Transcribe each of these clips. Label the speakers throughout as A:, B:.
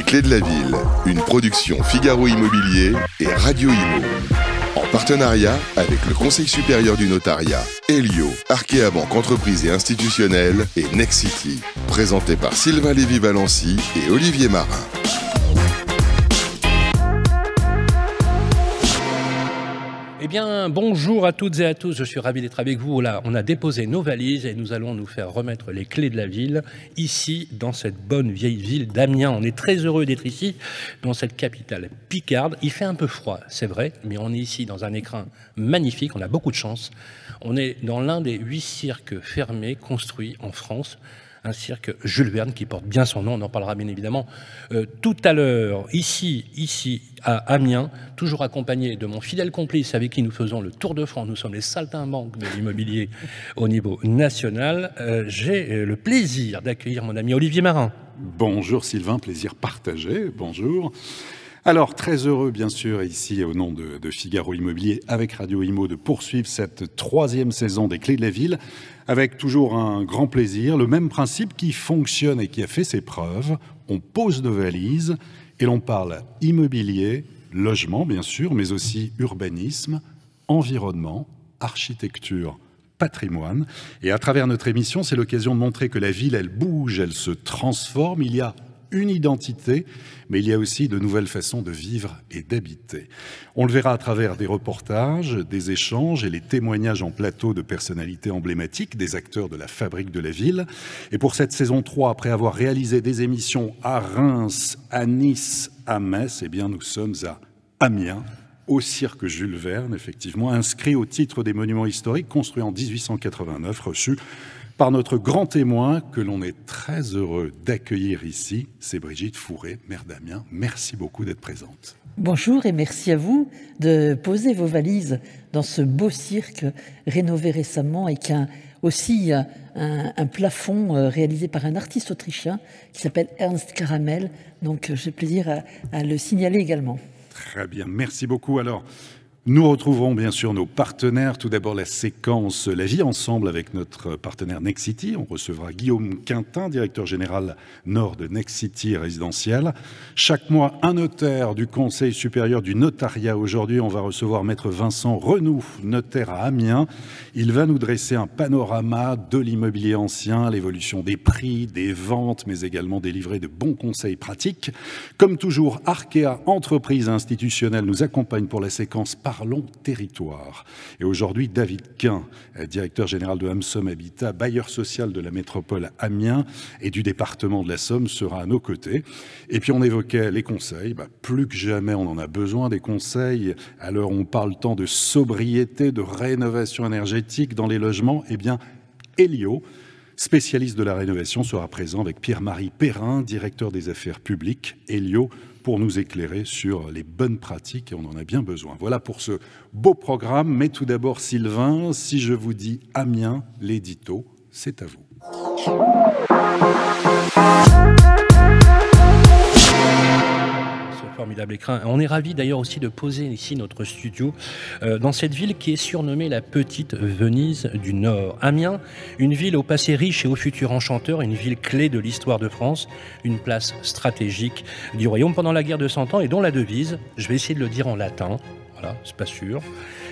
A: clés de la ville, une production Figaro Immobilier et Radio Imo. En partenariat avec le Conseil supérieur du notariat, Elio, Arkea Banque Entreprise et Institutionnelle et Nexity. Présenté par Sylvain Lévy-Valency et Olivier Marin.
B: Eh bien, bonjour à toutes et à tous, je suis ravi d'être avec vous. Là, on a déposé nos valises et nous allons nous faire remettre les clés de la ville, ici, dans cette bonne vieille ville d'Amiens. On est très heureux d'être ici, dans cette capitale picarde. Il fait un peu froid, c'est vrai, mais on est ici dans un écrin magnifique, on a beaucoup de chance. On est dans l'un des 8 cirques fermés construits en France. Un cirque Jules Verne qui porte bien son nom, on en parlera bien évidemment tout à l'heure, ici à Amiens, toujours accompagné de mon fidèle complice avec qui nous faisons le tour de France, nous sommes les saltimbanques de l'immobilier au niveau national. J'ai le plaisir d'accueillir mon ami Olivier Marin.
C: Bonjour Sylvain, plaisir partagé, bonjour. Alors, très heureux, bien sûr, ici, au nom de Figaro Immobilier, avec Radio Imo, de poursuivre cette 3e saison des Clés de la Ville, avec toujours un grand plaisir, le même principe qui fonctionne et qui a fait ses preuves. On pose nos valises et l'on parle immobilier, logement, bien sûr, mais aussi urbanisme, environnement, architecture, patrimoine. Et à travers notre émission, c'est l'occasion de montrer que la ville, elle bouge, elle se transforme. Il y a une identité, mais il y a aussi de nouvelles façons de vivre et d'habiter. On le verra à travers des reportages, des échanges et les témoignages en plateau de personnalités emblématiques, des acteurs de la fabrique de la ville. Et pour cette saison 3, après avoir réalisé des émissions à Reims, à Nice, à Metz, eh bien nous sommes à Amiens, au cirque Jules Verne, effectivement, inscrit au titre des monuments historiques construits en 1889, reçu par notre grand témoin que l'on est très heureux d'accueillir ici, c'est Brigitte Fourré, maire d'Amiens. Merci beaucoup d'être présente.
D: Bonjour et merci à vous de poser vos valises dans ce beau cirque rénové récemment et qui a aussi un plafond réalisé par un artiste autrichien qui s'appelle Ernst Caramel. Donc j'ai plaisir à le signaler également.
C: Très bien, merci beaucoup. Alors, nous retrouverons bien sûr nos partenaires. Tout d'abord, la séquence La vie ensemble avec notre partenaire Nexity. On recevra Guillaume Quintin, directeur général Nord de Nexity Résidentiel. Chaque mois, un notaire du Conseil supérieur du notariat. Aujourd'hui, on va recevoir Maître Vincent Renoux, notaire à Amiens. Il va nous dresser un panorama de l'immobilier ancien, l'évolution des prix, des ventes, mais également délivrer de bons conseils pratiques. Comme toujours, Arkea Entreprise Institutionnelle nous accompagne pour la séquence Parlons territoire. Et aujourd'hui, David Quin, directeur général de Hamsom Habitat, bailleur social de la métropole Amiens et du département de la Somme, sera à nos côtés. Et puis on évoquait les conseils. Plus que jamais, on en a besoin des conseils. À l'heure où on parle tant de sobriété, de rénovation énergétique dans les logements, eh bien, Elio, spécialiste de la rénovation, sera présent avec Pierre-Marie Perrin, directeur des affaires publiques. Elio, pour nous éclairer sur les bonnes pratiques, et on en a bien besoin. Voilà pour ce beau programme. Mais tout d'abord, Sylvain, si je vous dis Amiens, l'édito, c'est à vous.
B: Formidable écrin. On est ravis d'ailleurs aussi de poser ici notre studio dans cette ville qui est surnommée la petite Venise du Nord. Amiens, une ville au passé riche et au futur enchanteur, une ville clé de l'histoire de France, une place stratégique du royaume pendant la guerre de 100 ans et dont la devise, je vais essayer de le dire en latin, voilà, c'est pas sûr,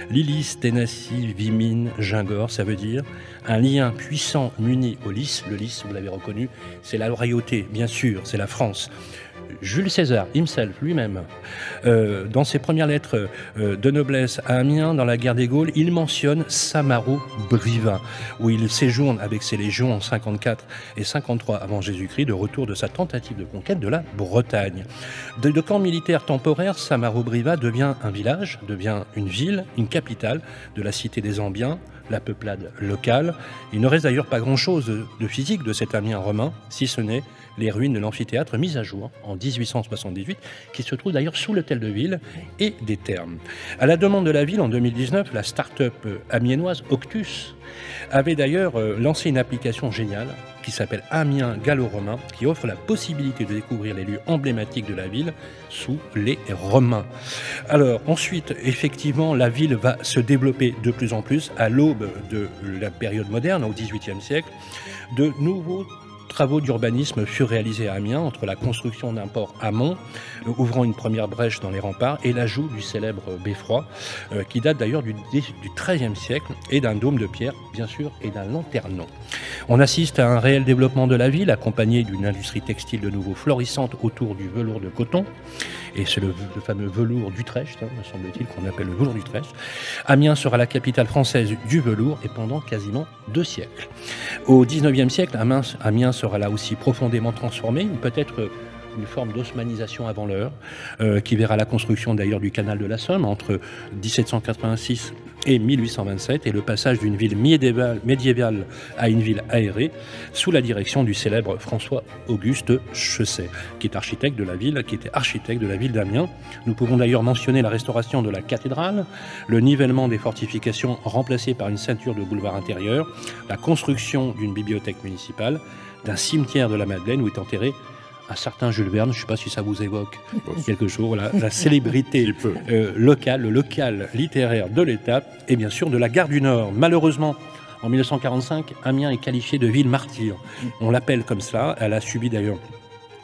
B: Lilis tenaci vimine gingor, ça veut dire un lien puissant muni au lys. Le lys, vous l'avez reconnu, c'est la royauté, bien sûr, c'est la France. Jules César, himself, lui-même, dans ses premières lettres de noblesse à Amiens, dans la guerre des Gaules, il mentionne Samaro-Briva, où il séjourne avec ses légions en 54 et 53 avant Jésus-Christ, de retour de sa tentative de conquête de la Bretagne. De camp militaire temporaire, Samaro-Briva devient un village, devient une ville, une capitale de la cité des Ambiens, la peuplade locale. Il ne reste d'ailleurs pas grand-chose de physique de cet Amiens romain, si ce n'est les ruines de l'amphithéâtre mises à jour en 1878, qui se trouve d'ailleurs sous l'hôtel de ville et des thermes. À la demande de la ville, en 2019, la start-up amiénoise Octus avait d'ailleurs lancé une application géniale qui s'appelle Amiens gallo-romain, qui offre la possibilité de découvrir les lieux emblématiques de la ville sous les Romains. Alors ensuite, effectivement, la ville va se développer de plus en plus à l'aube de la période moderne, au XVIIIe siècle. De nouveaux travaux d'urbanisme furent réalisés à Amiens entre la construction d'un port amont, ouvrant une première brèche dans les remparts, et l'ajout du célèbre beffroi, qui date d'ailleurs du XIIIe siècle, et d'un dôme de pierre, bien sûr, et d'un lanternon. On assiste à un réel développement de la ville, accompagné d'une industrie textile de nouveau florissante autour du velours de coton, et c'est le fameux velours d'Utrecht, me semble-t-il, qu'on appelle le velours d'Utrecht. Amiens sera la capitale française du velours, et pendant quasiment 2 siècles. Au XIXe siècle, Amiens sera là aussi profondément transformée, peut-être une forme d'osmanisation avant l'heure, qui verra la construction d'ailleurs du canal de la Somme entre 1786 et 1827, et le passage d'une ville médiévale à une ville aérée, sous la direction du célèbre François-Auguste Chesset, qui était architecte de la ville d'Amiens. Nous pouvons d'ailleurs mentionner la restauration de la cathédrale, le nivellement des fortifications remplacé par une ceinture de boulevard intérieur, la construction d'une bibliothèque municipale, d'un cimetière de la Madeleine où est enterré un certain Jules Verne. Je ne sais pas si ça vous évoque quelque chose. Voilà, la célébrité locale, le local littéraire de l'État, et bien sûr de la gare du Nord. Malheureusement, en 1945, Amiens est qualifiée de ville martyre. On l'appelle comme cela. Elle a subi d'ailleurs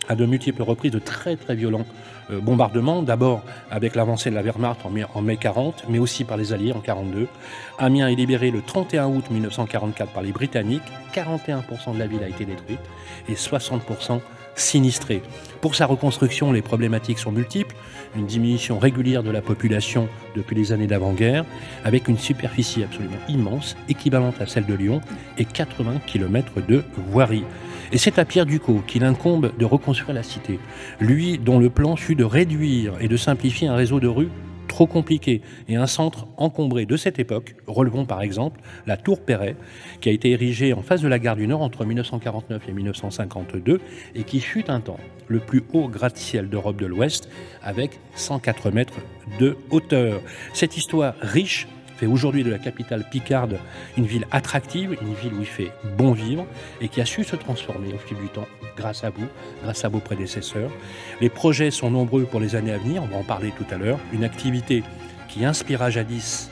B: à de multiples reprises de très très violents bombardements, d'abord avec l'avancée de la Wehrmacht en mai 40, mais aussi par les Alliés en 42. Amiens est libérée le 31 août 1944 par les Britanniques. 41% de la ville a été détruite et 60% sinistrée. Pour sa reconstruction, les problématiques sont multiples. Une diminution régulière de la population depuis les années d'avant-guerre, avec une superficie absolument immense, équivalente à celle de Lyon, et 80 km de voirie. Et c'est à Pierre Ducos qu'il incombe de reconstruire la cité, lui dont le plan fut de réduire et de simplifier un réseau de rues trop compliqué et un centre encombré de cette époque. Relevons par exemple la tour Perret, qui a été érigée en face de la gare du Nord entre 1949 et 1952 et qui fut un temps le plus haut gratte-ciel d'Europe de l'Ouest avec 104 mètres de hauteur. Cette histoire riche fait aujourd'hui de la capitale picarde une ville attractive, une ville où il fait bon vivre et qui a su se transformer au fil du temps grâce à vous, grâce à vos prédécesseurs. Les projets sont nombreux pour les années à venir, on va en parler tout à l'heure. Une activité qui inspira jadis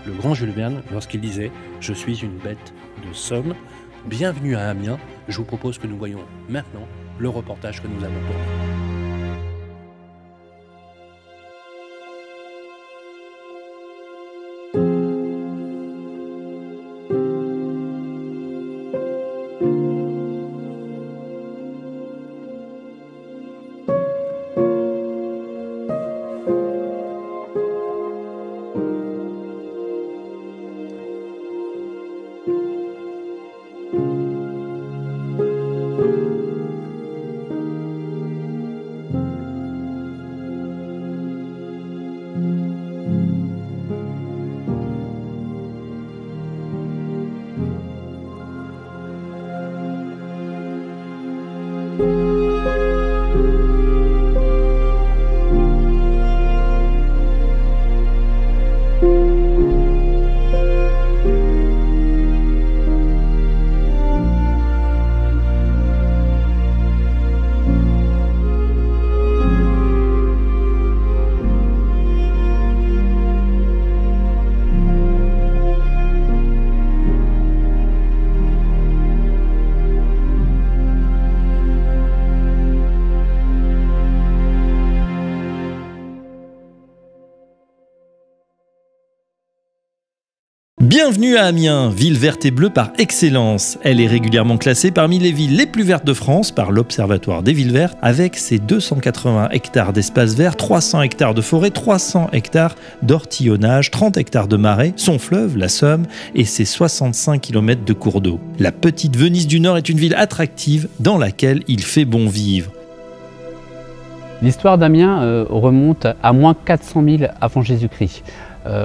B: le grand Jules Verne lorsqu'il disait « Je suis une bête de Somme ». Bienvenue à Amiens, je vous propose que nous voyons maintenant le reportage que nous avons tourné.
E: Bienvenue à Amiens, ville verte et bleue par excellence. Elle est régulièrement classée parmi les villes les plus vertes de France par l'Observatoire des villes vertes, avec ses 280 hectares d'espaces verts, 300 hectares de forêt, 300 hectares d'ortillonnage, 30 hectares de marais, son fleuve, la Somme, et ses 65 km de cours d'eau. La petite Venise du Nord est une ville attractive dans laquelle il fait bon vivre.
F: L'histoire d'Amiens remonte à moins 400 000 avant Jésus-Christ.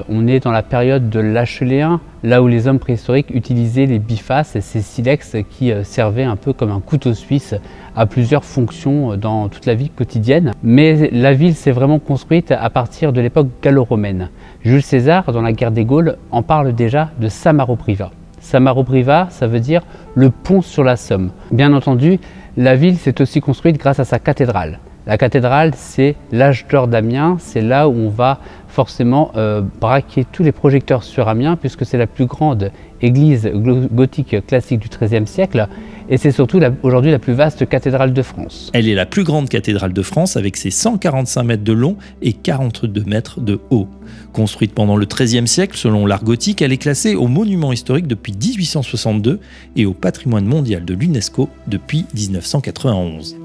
F: On est dans la période de l'Acheléen, là où les hommes préhistoriques utilisaient les bifaces, ces silex qui servaient un peu comme un couteau suisse à plusieurs fonctions dans toute la vie quotidienne. Mais la ville s'est vraiment construite à partir de l'époque gallo-romaine. Jules César, dans la guerre des Gaules, en parle déjà de Samaropriva. Samaropriva, ça veut dire le pont sur la Somme. Bien entendu, la ville s'est aussi construite grâce à sa cathédrale. La cathédrale, c'est l'âge d'or d'Amiens, c'est là où on va forcément braquer tous les projecteurs sur Amiens, puisque c'est la plus grande église gothique classique du XIIIe siècle, et c'est surtout aujourd'hui la plus vaste cathédrale de France.
E: Elle est la plus grande cathédrale de France avec ses 145 mètres de long et 42 mètres de haut. Construite pendant le XIIIe siècle selon l'art gothique, elle est classée au monument historique depuis 1862 et au patrimoine mondial de l'UNESCO depuis 1991.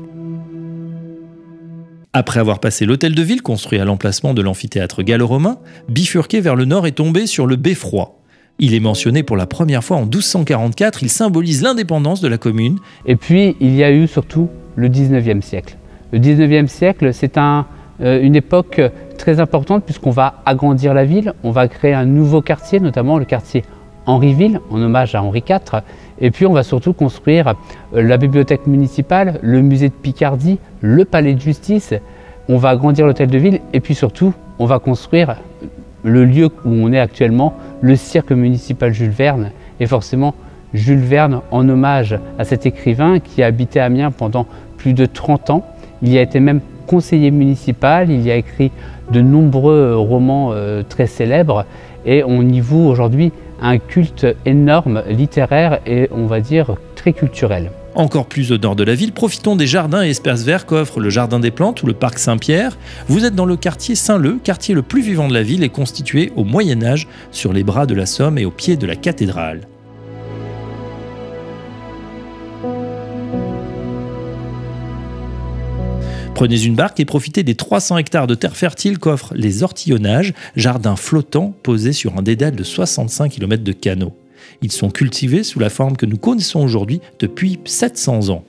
E: Après avoir passé l'hôtel de ville construit à l'emplacement de l'amphithéâtre gallo-romain, bifurqué vers le nord et tombé sur le beffroi. Il est mentionné pour la première fois en 1244, il symbolise l'indépendance de la commune.
F: Et puis il y a eu surtout le 19e siècle. Le 19e siècle, c'est une époque très importante puisqu'on va agrandir la ville, on va créer un nouveau quartier, notamment le quartier Henryville, en hommage à Henri IV. Et puis on va surtout construire la bibliothèque municipale, le musée de Picardie, le palais de justice. On va agrandir l'hôtel de ville et puis surtout on va construire le lieu où on est actuellement, le cirque municipal Jules Verne. Et forcément Jules Verne en hommage à cet écrivain qui a habité Amiens pendant plus de 30 ans. Il y a été même conseiller municipal, il y a écrit de nombreux romans très célèbres et on y voue aujourd'hui un culte énorme, littéraire et on va dire très culturel.
E: Encore plus au nord de la ville, profitons des jardins et espaces verts qu'offre le Jardin des Plantes ou le Parc Saint-Pierre. Vous êtes dans le quartier Saint-Leu, quartier le plus vivant de la ville et constitué au Moyen-Âge sur les bras de la Somme et au pied de la cathédrale. Prenez une barque et profitez des 300 hectares de terre fertile qu'offrent les Ortillonnages, jardins flottants posés sur un dédale de 65 km de canaux. Ils sont cultivés sous la forme que nous connaissons aujourd'hui depuis 700 ans.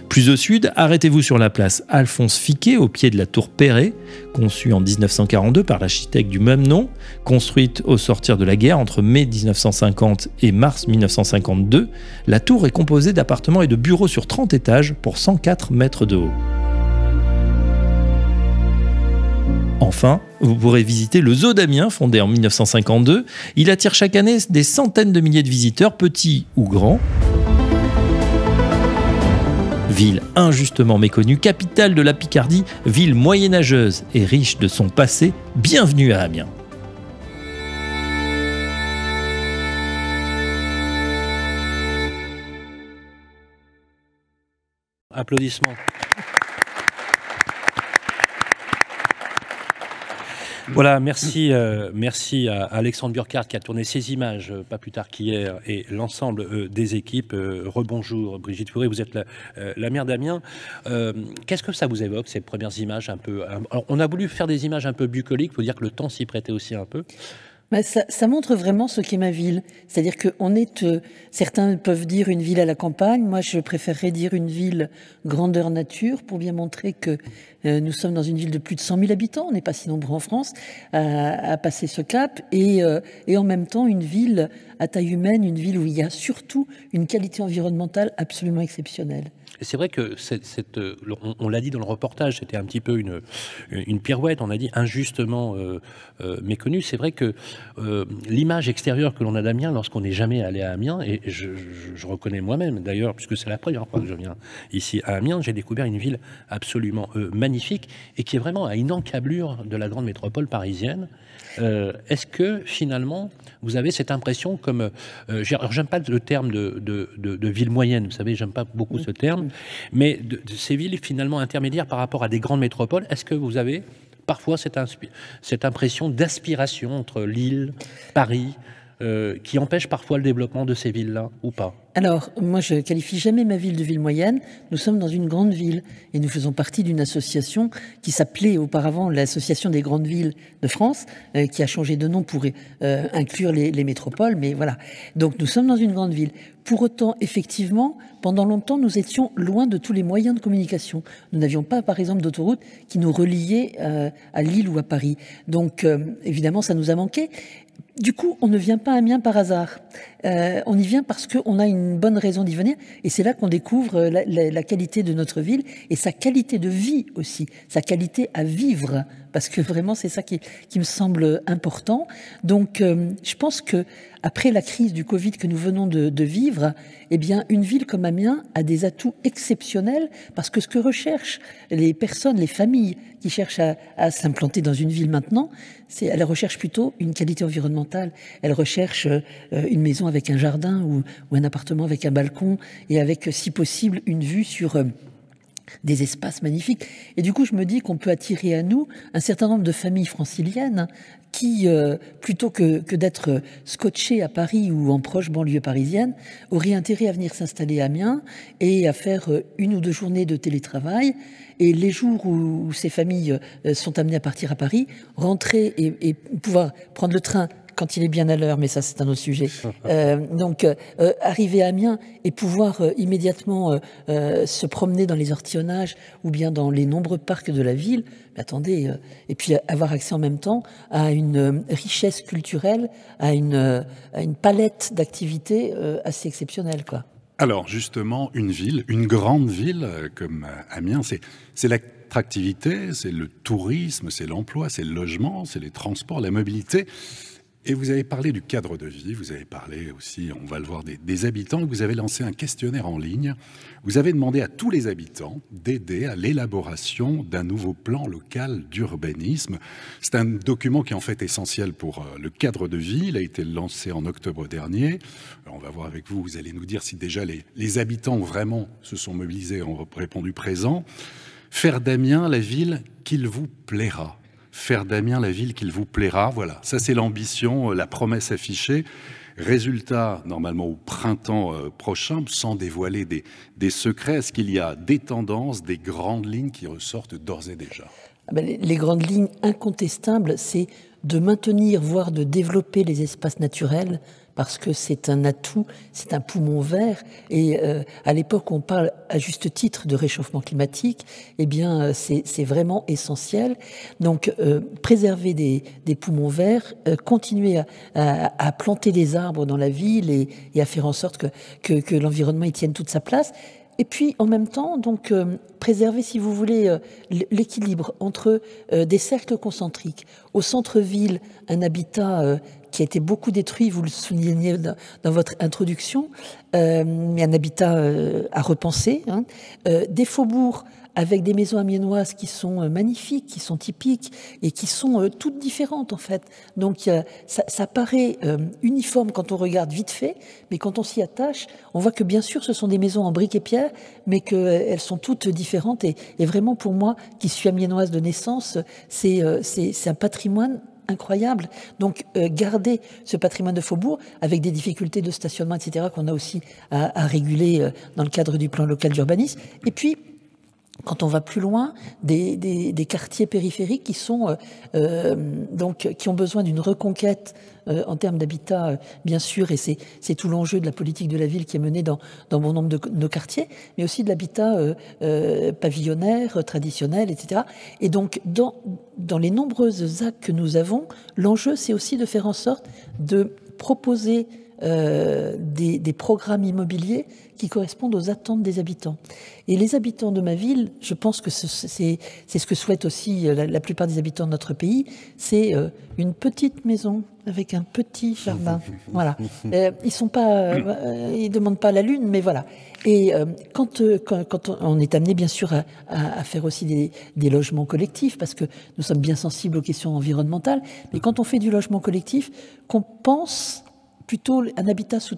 E: Plus au sud, arrêtez-vous sur la place Alphonse Fiquet, au pied de la tour Perret, conçue en 1942 par l'architecte du même nom, construite au sortir de la guerre entre mai 1950 et mars 1952. La tour est composée d'appartements et de bureaux sur 30 étages pour 104 mètres de haut. Enfin, vous pourrez visiter le zoo d'Amiens, fondé en 1952. Il attire chaque année des centaines de milliers de visiteurs, petits ou grands. Ville injustement méconnue, capitale de la Picardie, ville moyenâgeuse et riche de son passé, bienvenue à Amiens.
B: Applaudissements. Voilà, merci à Alexandre Burkhardt qui a tourné ces images pas plus tard qu'hier et l'ensemble des équipes. Rebonjour Brigitte Fourré, vous êtes la maire d'Amiens. Qu'est-ce que ça vous évoque, ces premières images un peu... Alors, on a voulu faire des images un peu bucoliques, il faut dire que le temps s'y prêtait aussi un peu.
D: Mais ça montre vraiment ce qu'est ma ville. C'est-à-dire qu'on est, certains peuvent dire une ville à la campagne. Moi, je préférerais dire une ville grandeur nature pour bien montrer que nous sommes dans une ville de plus de 100 000 habitants. On n'est pas si nombreux en France à passer ce cap. Et en même temps, une ville à taille humaine, une ville où il y a surtout une qualité environnementale absolument exceptionnelle.
B: C'est vrai que on l'a dit dans le reportage, c'était un petit peu une pirouette, on a dit injustement méconnue. C'est vrai que l'image extérieure que l'on a d'Amiens lorsqu'on n'est jamais allé à Amiens, et je reconnais moi-même d'ailleurs, puisque c'est la première fois que je viens ici à Amiens, j'ai découvert une ville absolument magnifique et qui est vraiment à une encablure de la grande métropole parisienne. Est-ce que finalement vous avez cette impression comme... j'aime pas le terme de ville moyenne, vous savez, j'aime pas beaucoup ce terme, mais de ces villes finalement intermédiaires par rapport à des grandes métropoles, est-ce que vous avez parfois cette impression d'aspiration entre Lille, Paris, qui empêche parfois le développement de ces villes-là, ou pas ?
D: Alors, moi, je qualifie jamais ma ville de ville moyenne. Nous sommes dans une grande ville et nous faisons partie d'une association qui s'appelait auparavant l'Association des grandes villes de France, qui a changé de nom pour inclure les métropoles, mais voilà. Donc, nous sommes dans une grande ville. Pour autant, effectivement, pendant longtemps, nous étions loin de tous les moyens de communication. Nous n'avions pas, par exemple, d'autoroute qui nous reliait à Lille ou à Paris. Donc, évidemment, ça nous a manqué. Du coup, on ne vient pas à Amiens par hasard. On y vient parce qu'on a une bonne raison d'y venir. Et c'est là qu'on découvre la qualité de notre ville et sa qualité de vie aussi, sa qualité à vivre. Parce que vraiment, c'est ça qui me semble important. Donc, je pense que après la crise du Covid que nous venons de vivre, eh bien, une ville comme Amiens a des atouts exceptionnels parce que ce que recherchent les personnes, les familles qui cherchent à s'implanter dans une ville maintenant, elles recherchent plutôt une qualité environnementale. Elles recherchent une maison avec un jardin ou un appartement avec un balcon et avec, si possible, une vue sur des espaces magnifiques. Et du coup, je me dis qu'on peut attirer à nous un certain nombre de familles franciliennes qui, plutôt que d'être scotchées à Paris ou en proche banlieue parisienne, auraient intérêt à venir s'installer à Amiens et à faire 1 ou 2 journées de télétravail. Et les jours où ces familles sont amenées à partir à Paris, rentrer et pouvoir prendre le train quand il est bien à l'heure, mais ça c'est un autre sujet. Donc arriver à Amiens et pouvoir immédiatement se promener dans les ortillonnages ou bien dans les nombreux parcs de la ville, mais attendez, et puis avoir accès en même temps à une richesse culturelle, à une palette d'activités assez exceptionnelle, quoi.
C: Alors justement, une ville, une grande ville comme Amiens, c'est l'attractivité, c'est le tourisme, c'est l'emploi, c'est le logement, c'est les transports, la mobilité. Et vous avez parlé du cadre de vie, vous avez parlé aussi, on va le voir, des habitants. Vous avez lancé un questionnaire en ligne. Vous avez demandé à tous les habitants d'aider à l'élaboration d'un nouveau plan local d'urbanisme. C'est un document qui est en fait essentiel pour le cadre de vie. Il a été lancé en octobre dernier. Alors on va voir avec vous, vous allez nous dire si déjà les habitants vraiment se sont mobilisés, ont répondu présent. Faire d'Amiens la ville qu'il vous plaira. Faire d'Amiens la ville qu'il vous plaira. Voilà, ça c'est l'ambition, la promesse affichée. Résultat, normalement au printemps prochain, sans dévoiler des secrets, est-ce qu'il y a des tendances, des grandes lignes qui ressortent d'ores et déjà ?
D: Les grandes lignes incontestables, c'est de maintenir, voire de développer les espaces naturels, parce que c'est un atout, c'est un poumon vert. Et à l'époque, on parle à juste titre de réchauffement climatique. Eh bien, c'est vraiment essentiel. Donc, préserver des poumons verts, continuer à planter des arbres dans la ville et à faire en sorte que l'environnement y tienne toute sa place. Et puis, en même temps, donc, préserver, si vous voulez, l'équilibre entre des cercles concentriques. Au centre-ville, un habitat qui a été beaucoup détruit, vous le soulignez dans votre introduction, mais un habitat à repenser. Hein. Des faubourgs avec des maisons amiénoises qui sont magnifiques, qui sont typiques et qui sont toutes différentes en fait. Donc ça paraît uniforme quand on regarde vite fait, mais quand on s'y attache, on voit que bien sûr ce sont des maisons en briques et pierre, mais qu'elles sont toutes différentes. Et vraiment pour moi, qui suis amiénoise de naissance, c'est un patrimoine incroyable. Donc garder ce patrimoine de faubourg avec des difficultés de stationnement, etc., qu'on a aussi à réguler dans le cadre du plan local d'urbanisme. Et puis, quand on va plus loin, des quartiers périphériques qui sont donc qui ont besoin d'une reconquête en termes d'habitat, bien sûr, et c'est tout l'enjeu de la politique de la ville qui est menée dans bon nombre de nos quartiers, mais aussi de l'habitat pavillonnaire, traditionnel, etc. Et donc, dans les nombreuses actes que nous avons, l'enjeu, c'est aussi de faire en sorte de proposer des programmes immobiliers qui correspondent aux attentes des habitants. Et les habitants de ma ville, je pense que c'est ce que souhaitent aussi la plupart des habitants de notre pays, c'est une petite maison avec un petit jardin. Voilà. Ils demandent pas la lune, mais voilà. Et quand on est amené bien sûr à faire aussi des logements collectifs, parce que nous sommes bien sensibles aux questions environnementales, mais quand on fait du logement collectif, qu'on pense plutôt un habitat sous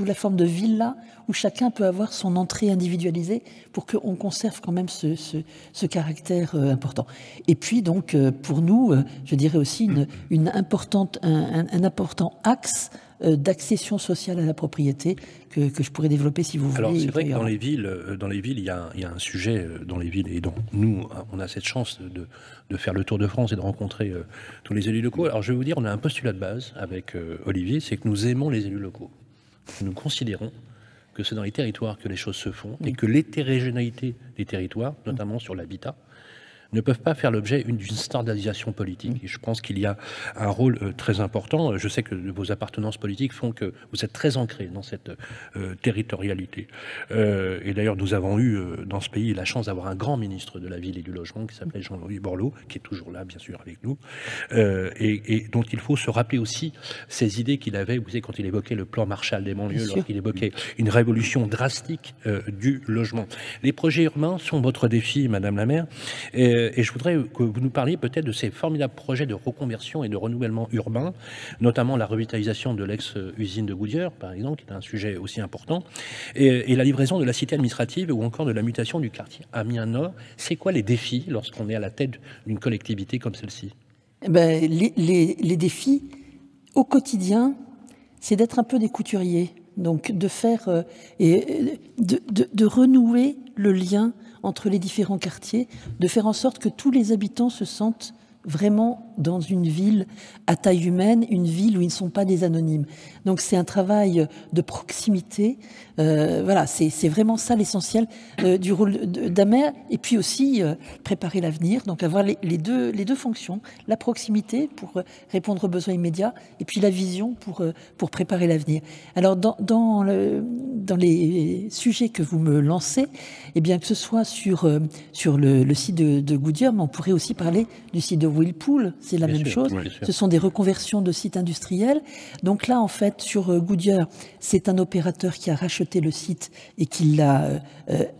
D: la forme de villa où chacun peut avoir son entrée individualisée pour qu'on conserve quand même ce caractère important. Et puis donc pour nous, je dirais aussi un important axe d'accession sociale à la propriété que je pourrais développer si vous voulez.
B: Alors c'est vrai que dans les villes, il y a un sujet dans les villes, et donc nous, on a cette chance de faire le tour de France et de rencontrer tous les élus locaux. Alors je vais vous dire, on a un postulat de base avec Olivier, c'est que nous aimons les élus locaux. Nous considérons que c'est dans les territoires que les choses se font et que l'hétérogénéité des territoires, notamment sur l'habitat, ne peuvent pas faire l'objet d'une standardisation politique. Et je pense qu'il y a un rôle très important. Je sais que vos appartenances politiques font que vous êtes très ancrés dans cette territorialité. Et d'ailleurs, nous avons eu dans ce pays la chance d'avoir un grand ministre de la Ville et du Logement qui s'appelait Jean-Louis Borloo, qui est toujours là, bien sûr, avec nous, et dont il faut se rappeler aussi ces idées qu'il avait, vous savez, quand il évoquait le plan Marshall des banlieues, lorsqu'il évoquait une révolution drastique du logement. Les projets urbains sont votre défi, Madame la maire. Et je voudrais que vous nous parliez peut-être de ces formidables projets de reconversion et de renouvellement urbain, notamment la revitalisation de l'ex-usine de Goodyear, par exemple, qui est un sujet aussi important, et la livraison de la cité administrative ou encore de la mutation du quartier Amiens-Nord. C'est quoi les défis lorsqu'on est à la tête d'une collectivité comme celle-ci ?
D: Les défis au quotidien, c'est d'être un peu des couturiers, donc de faire de renouer le lien entre les différents quartiers, de faire en sorte que tous les habitants se sentent vraiment dans une ville à taille humaine, une ville où ils ne sont pas des anonymes. Donc c'est un travail de proximité. Voilà, c'est vraiment ça l'essentiel du rôle d'un maire. Et puis aussi préparer l'avenir, donc avoir les deux fonctions, la proximité pour répondre aux besoins immédiats, et puis la vision pour préparer l'avenir. Alors dans les sujets que vous me lancez, eh bien que ce soit sur le site de Goodyear, mais on pourrait aussi parler du site de Whirlpool, c'est la même chose. Oui, ce sont des reconversions de sites industriels. Donc là, en fait, sur Goodyear, c'est un opérateur qui a racheté le site et qui l'a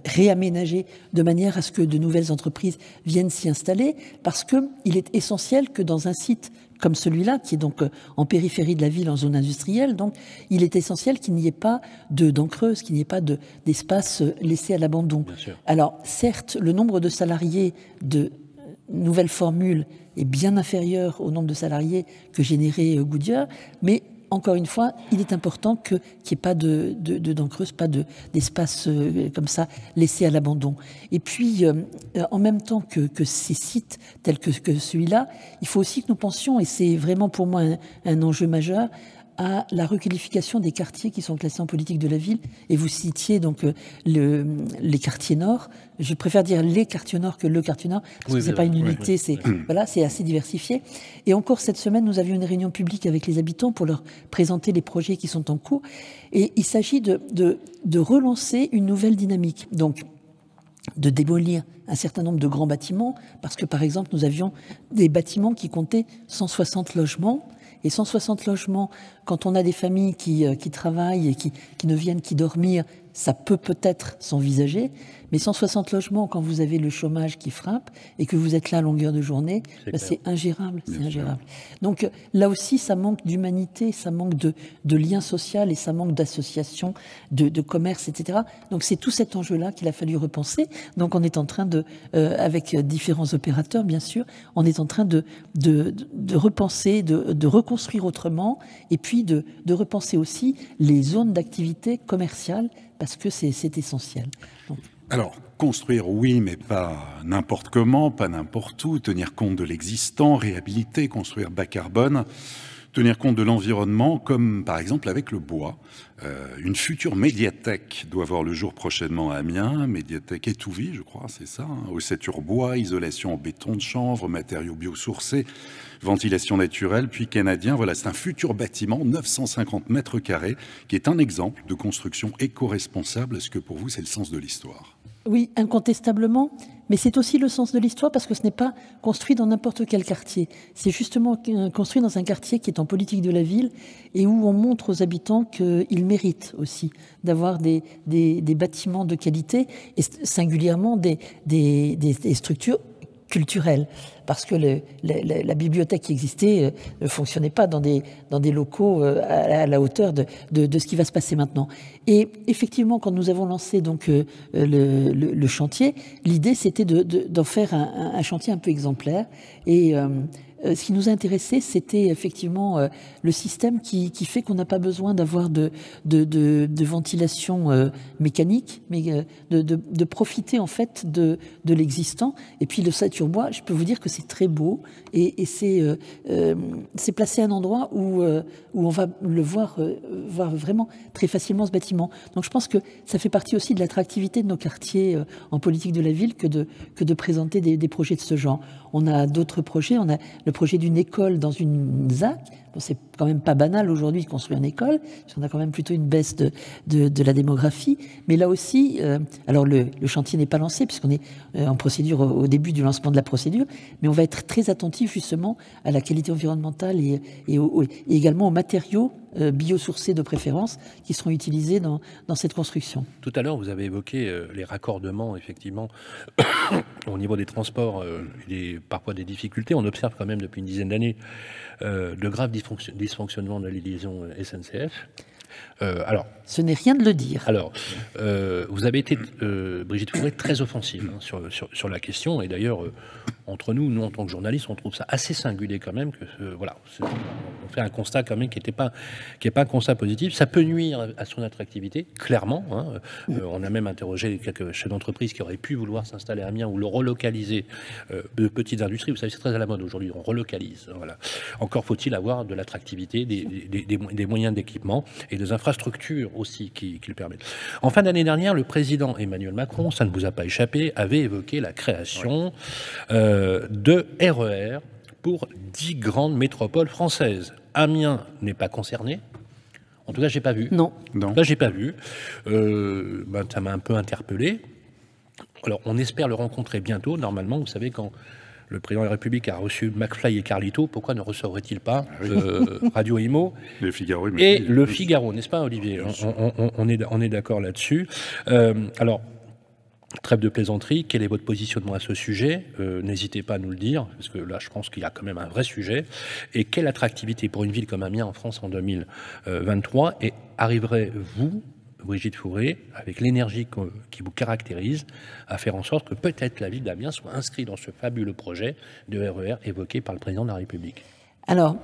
D: réaménagé de manière à ce que de nouvelles entreprises viennent s'y installer, parce qu'il est essentiel que dans un site comme celui-là, qui est donc en périphérie de la ville, en zone industrielle, donc il est essentiel qu'il n'y ait pas de dents creuses, qu'il n'y ait pas d'espace laissé à l'abandon. Alors, certes, le nombre de salariés de nouvelle formule est bien inférieur au nombre de salariés que générait Goodyear, mais encore une fois, il est important qu'il n'y ait pas de dents creuses, pas d'espace comme ça laissé à l'abandon. Et puis, en même temps que ces sites tels que celui-là, il faut aussi que nous pensions, et c'est vraiment pour moi un enjeu majeur, à la requalification des quartiers qui sont classés en politique de la ville. Et vous citiez donc les quartiers nord. Je préfère dire les quartiers nord que le quartier nord, parce que c'est pas une unité, c'est voilà, c'est assez diversifié. Et encore cette semaine, nous avions une réunion publique avec les habitants pour leur présenter les projets qui sont en cours. Et il s'agit de relancer une nouvelle dynamique. Donc, de démolir un certain nombre de grands bâtiments, parce que par exemple, nous avions des bâtiments qui comptaient 160 logements. Et 160 logements, quand on a des familles qui travaillent et qui ne viennent qu'y dormir, ça peut-être s'envisager. Mais 160 logements, quand vous avez le chômage qui frappe et que vous êtes là à longueur de journée, c'est ingérable. C'est ingérable. Donc là aussi, ça manque d'humanité, ça manque de lien social et ça manque d'associations, de commerce, etc. Donc c'est tout cet enjeu-là qu'il a fallu repenser. Donc on est en train avec différents opérateurs, bien sûr, on est en train de repenser, de reconstruire autrement, et puis de repenser aussi les zones d'activité commerciale, parce que c'est essentiel. Donc,
C: alors, construire, oui, mais pas n'importe comment, pas n'importe où, tenir compte de l'existant, réhabiliter, construire bas carbone, tenir compte de l'environnement, comme par exemple avec le bois. Une future médiathèque doit voir le jour prochainement à Amiens, médiathèque Étouvie, je crois, c'est ça, hein, ossature bois, isolation en béton de chanvre, matériaux biosourcés, ventilation naturelle, puis canadien. Voilà, c'est un futur bâtiment, 950 mètres carrés, qui est un exemple de construction éco-responsable. Est-ce que pour vous, c'est le sens de l'histoire ?
D: Oui, incontestablement, mais c'est aussi le sens de l'histoire, parce que ce n'est pas construit dans n'importe quel quartier. C'est justement construit dans un quartier qui est en politique de la ville et où on montre aux habitants qu'ils méritent aussi d'avoir des bâtiments de qualité et singulièrement des structures culturelles. Parce que la bibliothèque qui existait ne fonctionnait pas dans des locaux à la hauteur de ce qui va se passer maintenant. Et effectivement, quand nous avons lancé donc le chantier, l'idée c'était d'en faire un chantier un peu exemplaire. Et ce qui nous a intéressé, c'était effectivement le système qui fait qu'on n'a pas besoin d'avoir de ventilation mécanique, mais de profiter en fait de l'existant. Et puis le Saturbois, je peux vous dire que c'est très beau et c'est placé à un endroit où on va le voir vraiment très facilement ce bâtiment. Donc je pense que ça fait partie aussi de l'attractivité de nos quartiers en politique de la ville que de présenter des projets de ce genre. On a d'autres projets, on a le projet d'une école dans une ZAC. Bon, c'est quand même pas banal aujourd'hui de construire une école, parce qu'on a quand même plutôt une baisse de la démographie. Mais là aussi, alors le chantier n'est pas lancé, puisqu'on est en procédure, au début du lancement de la procédure, mais on va être très attentif justement à la qualité environnementale et également aux matériaux biosourcés de préférence qui seront utilisés dans cette construction.
B: Tout à l'heure, vous avez évoqué les raccordements, effectivement, au niveau des transports, parfois des difficultés. On observe quand même depuis une dizaine d'années de graves dysfonctionnements de la liaison SNCF. Alors,
D: ce n'est rien de le dire.
B: Alors, vous avez été, Brigitte Fourré, très offensive sur la question. Et d'ailleurs, entre nous en tant que journalistes, on trouve ça assez singulier quand même. Voilà, on fait un constat quand même qui n'est pas un constat positif. Ça peut nuire à son attractivité, clairement. On a même interrogé quelques chefs d'entreprise qui auraient pu vouloir s'installer à Amiens ou le relocaliser de petites industries. Vous savez, c'est très à la mode aujourd'hui. On relocalise. Voilà. Encore faut-il avoir de l'attractivité, des moyens d'équipement et des infrastructures aussi qui le permettent. En fin d'année dernière, le président Emmanuel Macron, ça ne vous a pas échappé, avait évoqué la création de RER pour 10 grandes métropoles françaises. Amiens n'est pas concerné. En tout cas, j'ai pas vu.
D: Non.
B: Là, j'ai pas vu. Ça m'a un peu interpellé. Alors, on espère le rencontrer bientôt. Normalement, vous savez, quand le président de la République a reçu McFly et Carlito, pourquoi ne recevrait-il pas Radio Imo
C: Le Figaro
B: et le Figaro, n'est-ce pas, Olivier? On est d'accord là-dessus. Alors, trêve de plaisanterie, quel est votre positionnement à ce sujet? N'hésitez pas à nous le dire, parce que là, je pense qu'il y a quand même un vrai sujet. Et quelle attractivité pour une ville comme Amiens en France en 2023? Et arriverez-vous, Brigitte Fourré, avec l'énergie qui vous caractérise, à faire en sorte que peut-être la ville d'Amiens soit inscrite dans ce fabuleux projet de RER évoqué par le président de la République?
D: Alors,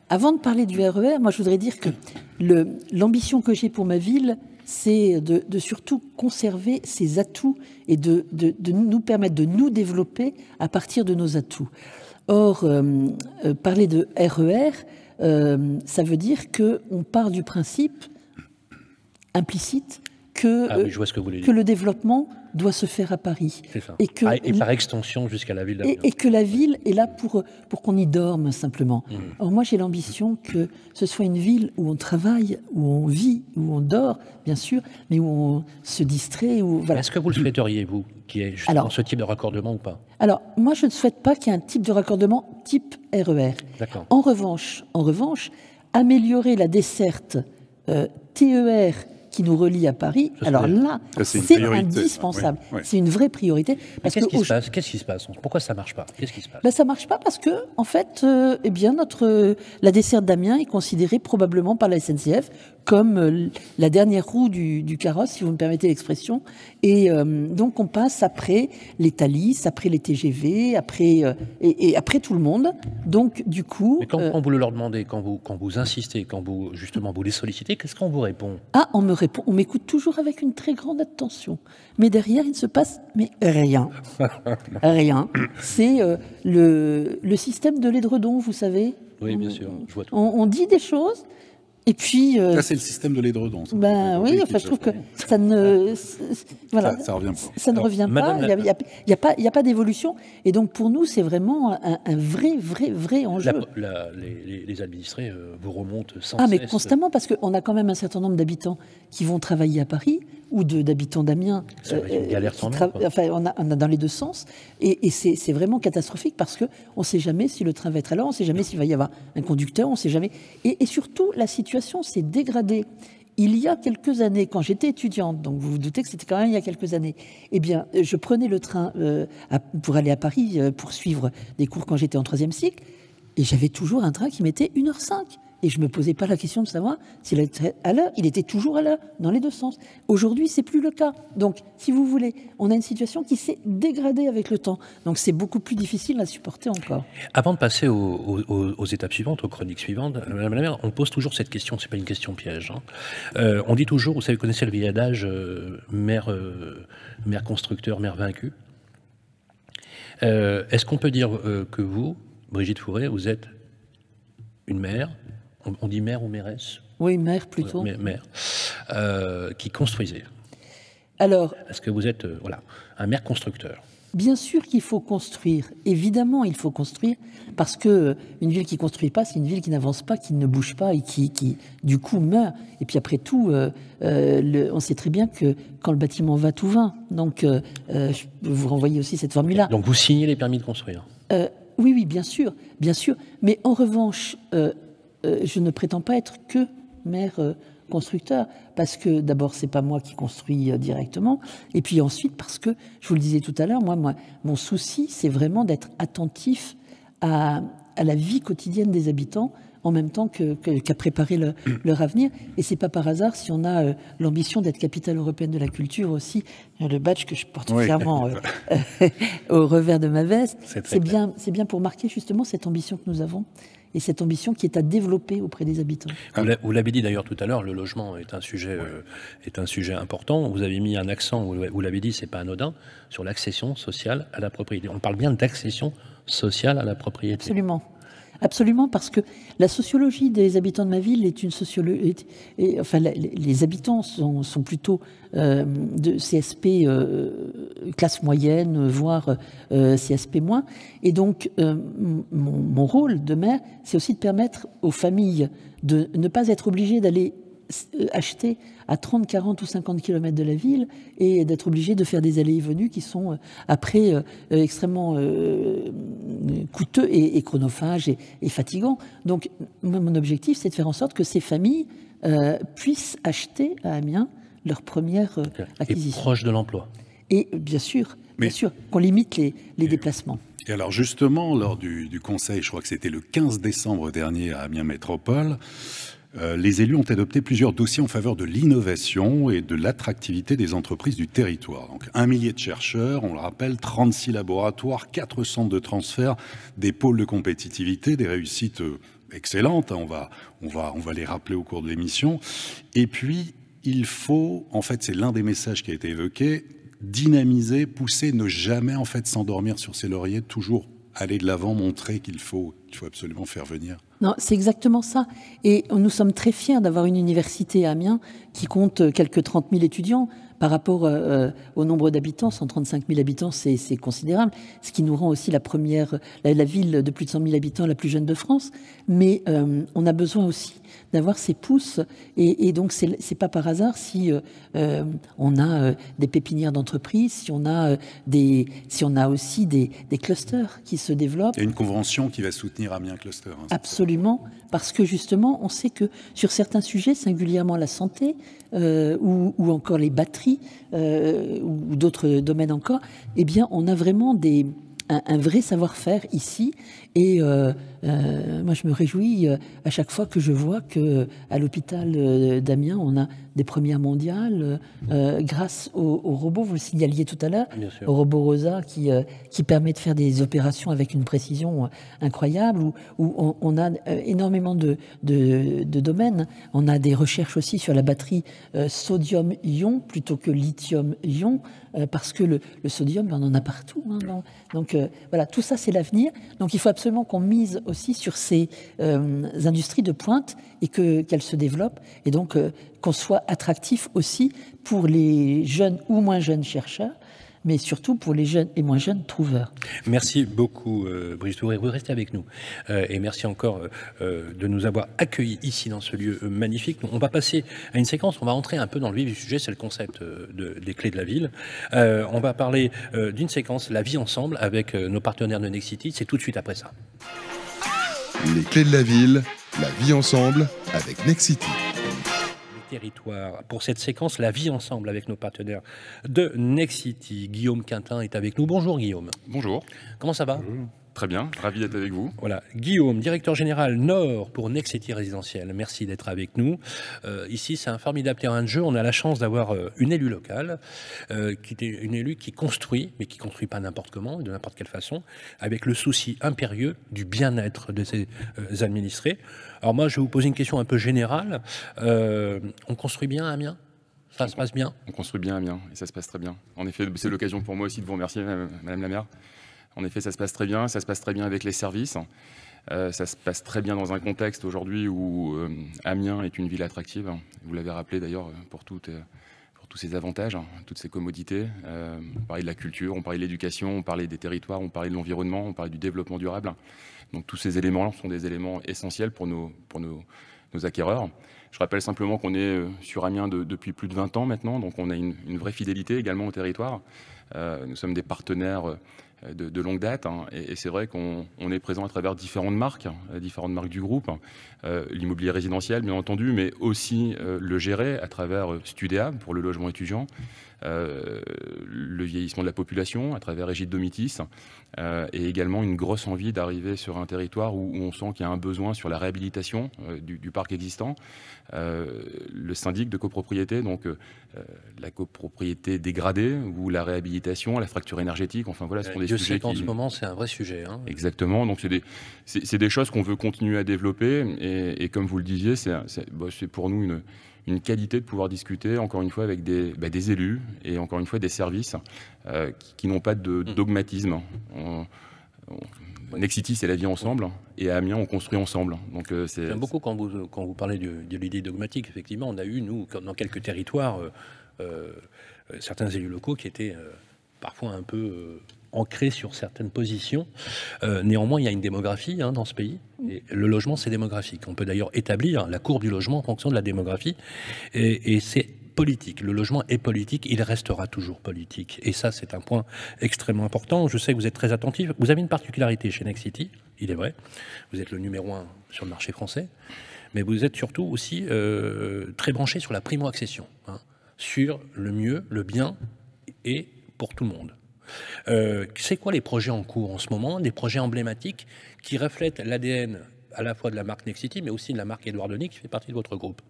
D: avant de parler du RER, moi je voudrais dire que l'ambition que j'ai pour ma ville, c'est de surtout conserver ses atouts et de nous permettre de nous développer à partir de nos atouts. Or, parler de RER, ça veut dire qu'on part du principe implicite que le développement doit se faire à Paris.
B: C'est ça. Et par extension jusqu'à la ville d'Amiens.
D: Et que la ville est là pour qu'on y dorme simplement. Or moi j'ai l'ambition que ce soit une ville où on travaille, où on vit, où on dort, bien sûr, mais où on se distrait. Voilà.
B: Est-ce que vous le souhaiteriez, vous, qu'il y ait justement ce type de raccordement ou pas?
D: Alors, moi je ne souhaite pas qu'il y ait un type de raccordement type RER.
B: D'accord.
D: En revanche, améliorer la desserte TER qui nous relie à Paris, alors là, c'est indispensable.
C: Ouais.
D: C'est une vraie priorité.
B: Qu'est-ce qui se passe? Pourquoi ça ne marche pas? Qu'est-ce qui se passe?
D: Ça ne marche pas parce que, en fait, la desserte d'Amiens est considérée probablement par la SNCF comme la dernière roue du carrosse, si vous me permettez l'expression. Et donc, on passe après les Thalys, après les TGV, après tout le monde. Donc, du coup...
B: Mais quand vous le leur demandez, quand vous insistez, quand vous les sollicitez, qu'est-ce qu'on vous répond?
D: On m'écoute toujours avec une très grande attention. Mais derrière, il ne se passe rien. Rien. C'est le système de l'édredon, vous savez.
B: Oui, bien sûr. Je vois tout.
D: On dit des choses... Et puis,
C: là, c'est le système de l'édredon.
D: Oui, je trouve que ça ne, voilà,
C: ça revient pas.
D: Ça ne revient pas. Il n'y a pas d'évolution. Et donc, pour nous, c'est vraiment un vrai enjeu.
B: Les administrés vous remontent sans
D: cesse.
B: Mais
D: constamment, parce qu'on a quand même un certain nombre d'habitants qui vont travailler à Paris ou d'habitants d'Amiens.
B: Une galère sans nom.
D: On a dans les deux sens. Et c'est vraiment catastrophique parce qu'on ne sait jamais si le train va être à l'heure, on ne sait jamais s'il va y avoir un conducteur, on ne sait jamais. Et surtout, la situation s'est dégradée. Il y a quelques années, quand j'étais étudiante, donc vous vous doutez que c'était quand même il y a quelques années, eh bien, je prenais le train pour aller à Paris pour suivre des cours quand j'étais en 3e cycle, et j'avais toujours un train qui mettait 1h05. Et je ne me posais pas la question de savoir s'il était à l'heure. Il était toujours à l'heure, dans les deux sens. Aujourd'hui, ce n'est plus le cas. Donc, si vous voulez, on a une situation qui s'est dégradée avec le temps. Donc, c'est beaucoup plus difficile à supporter encore.
B: Avant de passer aux étapes suivantes, aux chroniques suivantes, Madame la maire, on pose toujours cette question, c'est pas une question piège. On dit toujours, vous savez, vous connaissez le vieil adage, maire constructeur, maire vaincu. Est-ce qu'on peut dire que vous, Brigitte Fourré, vous êtes une maire, on dit maire ou mairesse?
D: Oui, maire plutôt.
B: Maire, qui construisait.
D: Alors,
B: est-ce que vous êtes un maire constructeur?
D: Bien sûr qu'il faut construire. Évidemment, il faut construire parce que une ville qui construit pas, c'est une ville qui n'avance pas, qui ne bouge pas et qui du coup meurt. Et puis après tout, on sait très bien que quand le bâtiment va, tout va. Donc, je peux vous renvoyer aussi cette formule-là.
B: Donc, vous signez les permis de construire?
D: Oui, bien sûr. Mais en revanche, je ne prétends pas être que maire constructeur, parce que d'abord, c'est pas moi qui construis directement, et puis ensuite, parce que, je vous le disais tout à l'heure, moi, mon souci, c'est vraiment d'être attentif à la vie quotidienne des habitants, en même temps qu'à préparer leur avenir. Et c'est pas par hasard si on a l'ambition d'être capitale européenne de la culture aussi, le badge que je porte fièrement au revers de ma veste. C'est bien pour marquer justement cette ambition que nous avons. Et cette ambition qui est à développer auprès des habitants.
B: Vous l'avez dit d'ailleurs tout à l'heure, le logement est un sujet important. Vous avez mis un accent, vous l'avez dit, c'est pas anodin, sur l'accession sociale à la propriété. On parle bien d'accession sociale à la propriété.
D: Absolument, parce que la sociologie des habitants de ma ville est une sociologie. Enfin, les habitants sont plutôt de CSP classe moyenne, voire CSP moins. Et donc, mon rôle de maire, c'est aussi de permettre aux familles de ne pas être obligées d'aller acheter à 30, 40 ou 50 km de la ville et d'être obligé de faire des allées et venues qui sont après extrêmement coûteux et chronophages et fatigants. Donc, mon objectif, c'est de faire en sorte que ces familles puissent acheter à Amiens leur première acquisition.
B: Et proche de l'emploi.
D: Et bien sûr, qu'on limite les déplacements.
C: Et alors justement, lors du conseil, je crois que c'était le 15 décembre dernier à Amiens Métropole, les élus ont adopté plusieurs dossiers en faveur de l'innovation et de l'attractivité des entreprises du territoire. Donc 1 millier de chercheurs, on le rappelle, 36 laboratoires, 4 centres de transfert, des pôles de compétitivité, des réussites excellentes, on va les rappeler au cours de l'émission. Et puis, il faut, en fait, c'est l'un des messages qui a été évoqué, dynamiser, pousser, ne jamais en fait s'endormir sur ses lauriers, toujours aller de l'avant, montrer qu'il faut absolument faire venir.
D: Non, c'est exactement ça. Et nous sommes très fiers d'avoir une université à Amiens qui compte quelques 30 000 étudiants. Par rapport au nombre d'habitants, 135 000 habitants, c'est considérable. Ce qui nous rend aussi la ville de plus de 100 000 habitants la plus jeune de France. Mais on a besoin aussi d'avoir ces pousses. Et donc, c'est pas par hasard si on a des pépinières d'entreprises, si on a aussi des clusters qui se développent.
C: Il y a une convention qui va soutenir Amiens Cluster. Hein,
D: absolument, parce que justement, on sait que sur certains sujets, singulièrement la santé ou encore les batteries ou d'autres domaines encore, eh bien, on a vraiment un vrai savoir-faire ici. Et moi, je me réjouis à chaque fois que je vois qu'à l'hôpital d'Amiens, on a des premières mondiales grâce aux robots, vous le signaliez tout à l'heure, au robot Rosa qui permet de faire des opérations avec une précision incroyable, où on a énormément de domaines. On a des recherches aussi sur la batterie sodium-ion plutôt que lithium-ion, parce que le sodium, on en a partout. Hein, donc voilà, tout ça, c'est l'avenir. Donc il faut absolument qu'on mise aussi sur ces industries de pointe et qu'elles se développent, et donc qu'on soit attractif aussi pour les jeunes ou moins jeunes chercheurs, mais surtout pour les jeunes et moins jeunes trouveurs.
B: Merci beaucoup, Brigitte Fourré. Vous restez avec nous. Et merci encore de nous avoir accueillis ici dans ce lieu magnifique. On va passer à une séquence, on va entrer un peu dans le vif du sujet, c'est le concept des clés de la ville. On va parler d'une séquence, la vie ensemble, avec nos partenaires de Nexity. C'est tout de suite après ça.
A: Les clés de la ville, la vie ensemble avec Nexity.
B: Territoire. Pour cette séquence, la vie ensemble avec nos partenaires de Nexity. Guillaume Quintin est avec nous. Bonjour Guillaume.
G: Bonjour.
B: Comment ça va ?
G: Très bien, ravi d'être avec vous.
B: Voilà, Guillaume, directeur général Nord pour Nexity Résidentiel. Merci d'être avec nous. Ici, c'est un formidable terrain de jeu. On a la chance d'avoir une élue locale, une élue qui construit, mais qui construit pas n'importe comment, de n'importe quelle façon, avec le souci impérieux du bien-être de ses administrés. Alors moi, je vais vous poser une question un peu générale. On construit bien à Amiens ? Ça se passe bien ?
G: On construit bien à Amiens et ça se passe très bien. En effet, c'est l'occasion pour moi aussi de vous remercier, Madame la maire. En effet, ça se passe très bien avec les services. Ça se passe très bien dans un contexte aujourd'hui où Amiens est une ville attractive. Vous l'avez rappelé d'ailleurs pour tous ses avantages, toutes ses commodités. On parlait de la culture, on parlait de l'éducation, on parlait des territoires, on parlait de l'environnement, on parlait du développement durable. Donc tous ces éléments sont des éléments essentiels pour nos acquéreurs. Je rappelle simplement qu'on est sur Amiens depuis plus de 20 ans maintenant, donc on a une vraie fidélité également au territoire. Nous sommes des partenaires de longue date, et c'est vrai qu'on est présent à travers différentes marques du groupe, l'immobilier résidentiel bien entendu, mais aussi le gérer à travers Studéa pour le logement étudiant, le vieillissement de la population à travers Égide Domitis, et également une grosse envie d'arriver sur un territoire où on sent qu'il y a un besoin sur la réhabilitation du parc existant, le syndic de copropriété, donc la copropriété dégradée ou la réhabilitation, la fracture énergétique, enfin voilà, ce sont des sujets
B: en ce moment c'est un vrai sujet.
G: Exactement, donc c'est des choses qu'on veut continuer à développer, et comme vous le disiez, c'est pour nous une qualité de pouvoir discuter, encore une fois, avec des élus et encore une fois des services qui n'ont pas de dogmatisme. Nexity, c'est la vie ensemble, et à Amiens, on construit ensemble. Donc,
B: j'aime beaucoup quand vous parlez de l'idée dogmatique. Effectivement, on a eu, nous, dans quelques territoires, certains élus locaux qui étaient parfois un peu ancrés sur certaines positions. Néanmoins, il y a une démographie dans ce pays. Et le logement, c'est démographique. On peut d'ailleurs établir la courbe du logement en fonction de la démographie. Et c'est politique. Le logement est politique, il restera toujours politique. Et ça, c'est un point extrêmement important. Je sais que vous êtes très attentif. Vous avez une particularité chez Nexity, il est vrai. Vous êtes le numéro 1 sur le marché français. Mais vous êtes surtout aussi très branché sur la primo-accession, sur le mieux, le bien et pour tout le monde. C'est quoi les projets en cours en ce moment, des projets emblématiques qui reflètent l'ADN à la fois de la marque Nexity, mais aussi de la marque Édouard Denis qui fait partie de votre groupe?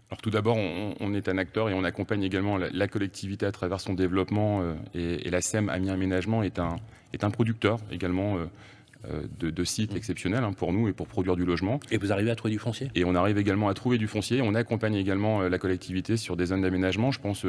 G: Alors tout d'abord, on est un acteur et on accompagne également la collectivité à travers son développement, et la SEM Amiens Aménagement est un producteur également de sites exceptionnels pour nous et pour produire du logement.
B: Et vous arrivez à trouver du foncier?
G: Et on arrive également à trouver du foncier. On accompagne également la collectivité sur des zones d'aménagement. Je pense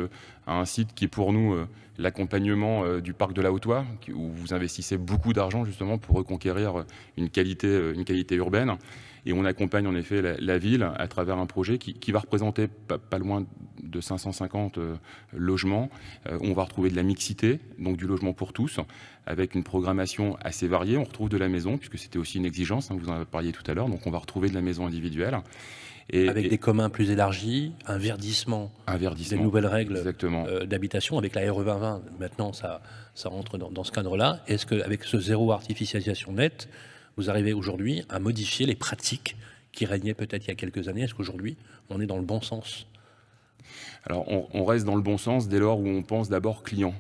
G: à un site qui est pour nous l'accompagnement du parc de la Haute-Oie, où vous investissez beaucoup d'argent justement pour reconquérir une qualité urbaine. Et on accompagne en effet la ville à travers un projet qui va représenter pas loin de 550 logements. On va retrouver de la mixité, donc du logement pour tous, avec une programmation assez variée. On retrouve de la maison, puisque c'était aussi une exigence, vous en parliez tout à l'heure, donc on va retrouver de la maison individuelle.
B: Avec des communs plus élargis, un verdissement, des nouvelles règles d'habitation, avec la RE 2020, maintenant ça rentre dans ce cadre-là. Est-ce qu'avec ce zéro artificialisation nette, vous arrivez aujourd'hui à modifier les pratiques qui régnaient peut-être il y a quelques années? Est-ce qu'aujourd'hui, on est dans le bon sens?
G: Alors, on reste dans le bon sens dès lors où on pense d'abord client.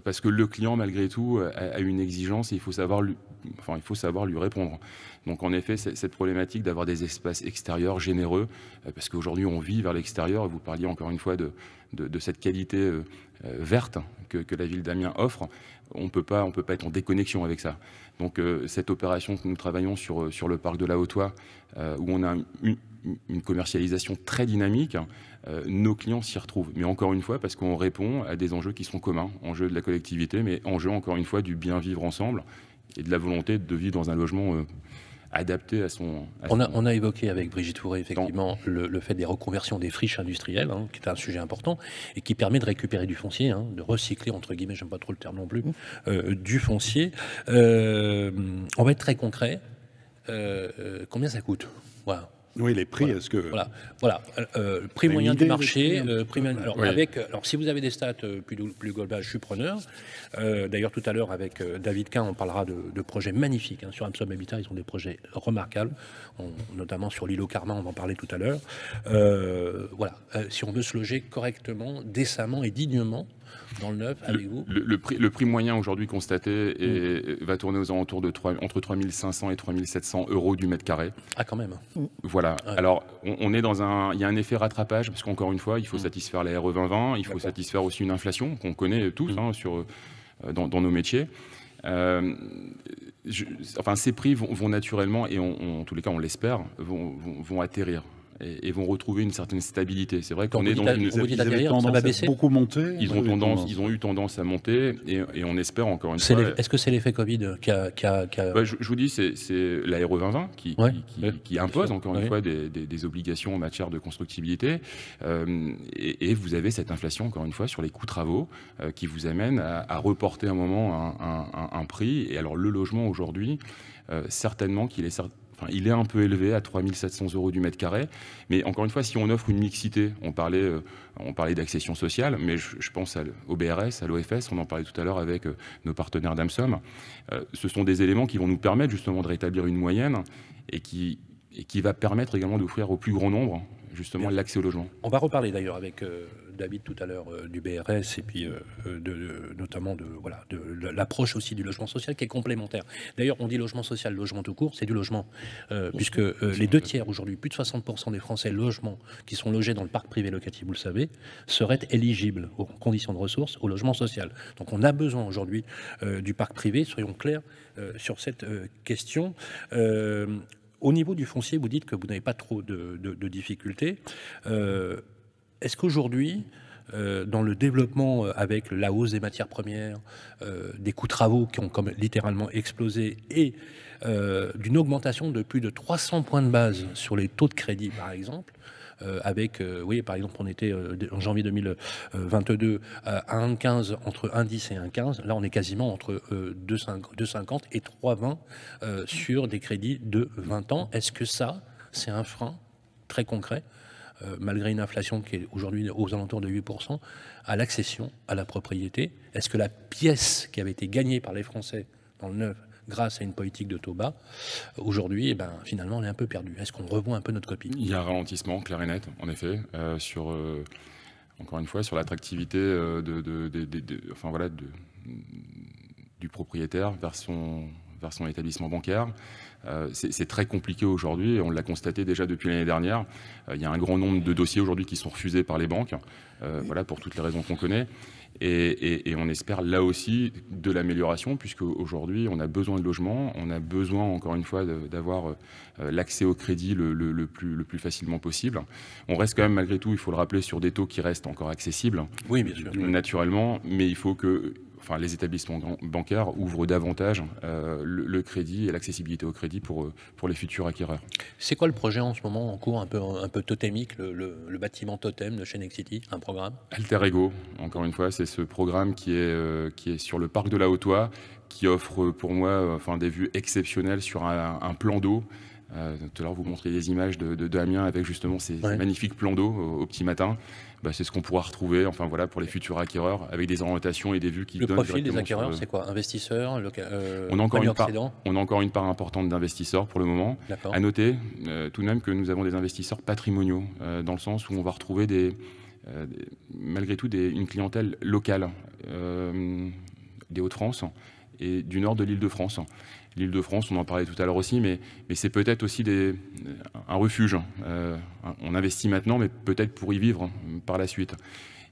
G: Parce que le client, malgré tout, a une exigence et il faut savoir lui répondre. Donc, en effet, cette problématique d'avoir des espaces extérieurs généreux, parce qu'aujourd'hui, on vit vers l'extérieur, et vous parliez encore une fois de cette qualité verte que la ville d'Amiens offre, on peut pas être en déconnexion avec ça. Donc, cette opération que nous travaillons sur le parc de la Haute-Oie, où on a une commercialisation très dynamique, nos clients s'y retrouvent. Mais encore une fois, parce qu'on répond à des enjeux qui sont communs, enjeux de la collectivité, mais enjeux encore une fois du bien vivre ensemble et de la volonté de vivre dans un logement adapté à son...
B: On a évoqué avec Brigitte Fourré, effectivement, le fait des reconversions des friches industrielles, qui est un sujet important, et qui permet de récupérer du foncier, de recycler, entre guillemets, j'aime pas trop le terme non plus, du foncier. On va être très concret. Combien ça coûte? Voilà.
C: Oui, les prix, est-ce que...
B: Voilà. Prix moyen du marché. Alors, si vous avez des stats plus globales, je suis preneur. D'ailleurs, tout à l'heure, avec David Quin, on parlera de projets magnifiques. Sur Amsom Habitat, ils ont des projets remarquables, notamment sur l'îlot Carmin, on va en parler tout à l'heure. Si on veut se loger correctement, décemment et dignement, dans le neuf avec vous?
G: Le prix moyen aujourd'hui constaté va tourner aux alentours de entre 3 500 et 3 700 euros du mètre carré.
B: Ah, quand même.
G: Voilà.
B: Ouais.
G: Alors, on est il y a un effet rattrapage, parce qu'encore une fois, il faut satisfaire la RE 2020, il faut satisfaire aussi une inflation qu'on connaît tous dans nos métiers. Ces prix vont naturellement, et en tous les cas on l'espère, vont atterrir et vont retrouver une certaine stabilité. C'est vrai qu'on est dans une...
B: Ils avaient tendance
C: à beaucoup monter.
G: Ils ont eu tendance à monter et on espère encore une fois...
B: Est-ce que c'est l'effet Covid qui a...
G: Je vous dis, c'est la RE 2020 qui impose encore une fois des obligations en matière de constructibilité. Et vous avez cette inflation, encore une fois, sur les coûts travaux qui vous amène à reporter un moment un prix. Et alors le logement aujourd'hui, certainement qu'il est... il est un peu élevé à 3 700 euros du mètre carré, mais encore une fois, si on offre une mixité, on parlait d'accession sociale, mais je pense au BRS, à l'OFS, on en parlait tout à l'heure avec nos partenaires d'AMSOM, ce sont des éléments qui vont nous permettre justement de rétablir une moyenne et qui va permettre également d'offrir au plus grand nombre justement l'accès au logement.
B: On va reparler d'ailleurs avec David tout à l'heure du BRS et puis notamment de l'approche aussi du logement social qui est complémentaire. D'ailleurs, on dit logement social, logement tout court, c'est du logement, puisque les 2 tiers aujourd'hui, plus de 60% des Français logements qui sont logés dans le parc privé locatif, vous le savez, seraient éligibles aux conditions de ressources au logement social. Donc on a besoin aujourd'hui du parc privé, soyons clairs sur cette question. Au niveau du foncier, vous dites que vous n'avez pas trop de difficultés. Est-ce qu'aujourd'hui, dans le développement avec la hausse des matières premières, des coûts de travaux qui ont littéralement explosé et d'une augmentation de plus de 300 points de base sur les taux de crédit, par exemple, par exemple, on était en janvier 2022 à 1,15, entre 1,10 et 1,15. Là, on est quasiment entre 2,50 et 3,20 sur des crédits de 20 ans. Est-ce que ça, c'est un frein très concret, malgré une inflation qui est aujourd'hui aux alentours de 8%, à l'accession à la propriété? Est-ce que la pièce qui avait été gagnée par les Français dans le neuf, grâce à une politique de taux bas, aujourd'hui, finalement, on est un peu perdu. Est-ce qu'on revoit un peu notre copie? Il
G: y a un ralentissement, clair et net, en effet, encore une fois, sur l'attractivité du propriétaire vers son établissement bancaire. C'est très compliqué aujourd'hui, et on l'a constaté déjà depuis l'année dernière. Il y a un grand nombre de dossiers aujourd'hui qui sont refusés par les banques, pour toutes les raisons qu'on connaît. Et on espère là aussi de l'amélioration, puisque aujourd'hui on a besoin de logements, on a besoin encore une fois d'avoir l'accès au crédit le plus facilement possible. On reste quand même malgré tout, il faut le rappeler, sur des taux qui restent encore accessibles,
B: oui, bien sûr,
G: naturellement, mais il faut que les établissements bancaires ouvrent davantage le crédit et l'accessibilité au crédit pour les futurs acquéreurs.
B: C'est quoi le projet en ce moment en cours, un peu totémique, le bâtiment totem de chez Nexity, un programme?
G: Alter Ego, encore une fois, c'est ce programme qui est sur le parc de la Haute-Oie, qui offre pour moi des vues exceptionnelles sur un plan d'eau. Tout à l'heure, vous montriez des images de Amiens avec justement ces magnifiques plans d'eau au petit matin. C'est ce qu'on pourra retrouver pour les futurs acquéreurs, avec des orientations et des vues qui donnent.
B: Le profil des acquéreurs, c'est quoi? Investisseurs,
G: on a encore une part importante d'investisseurs pour le moment. À noter tout de même que nous avons des investisseurs patrimoniaux, dans le sens où on va retrouver malgré tout une clientèle locale des Hauts-de-France et du nord de l'Île-de-France. L'Île-de-France, on en parlait tout à l'heure aussi, mais c'est peut-être aussi un refuge. On investit maintenant, mais peut-être pour y vivre par la suite.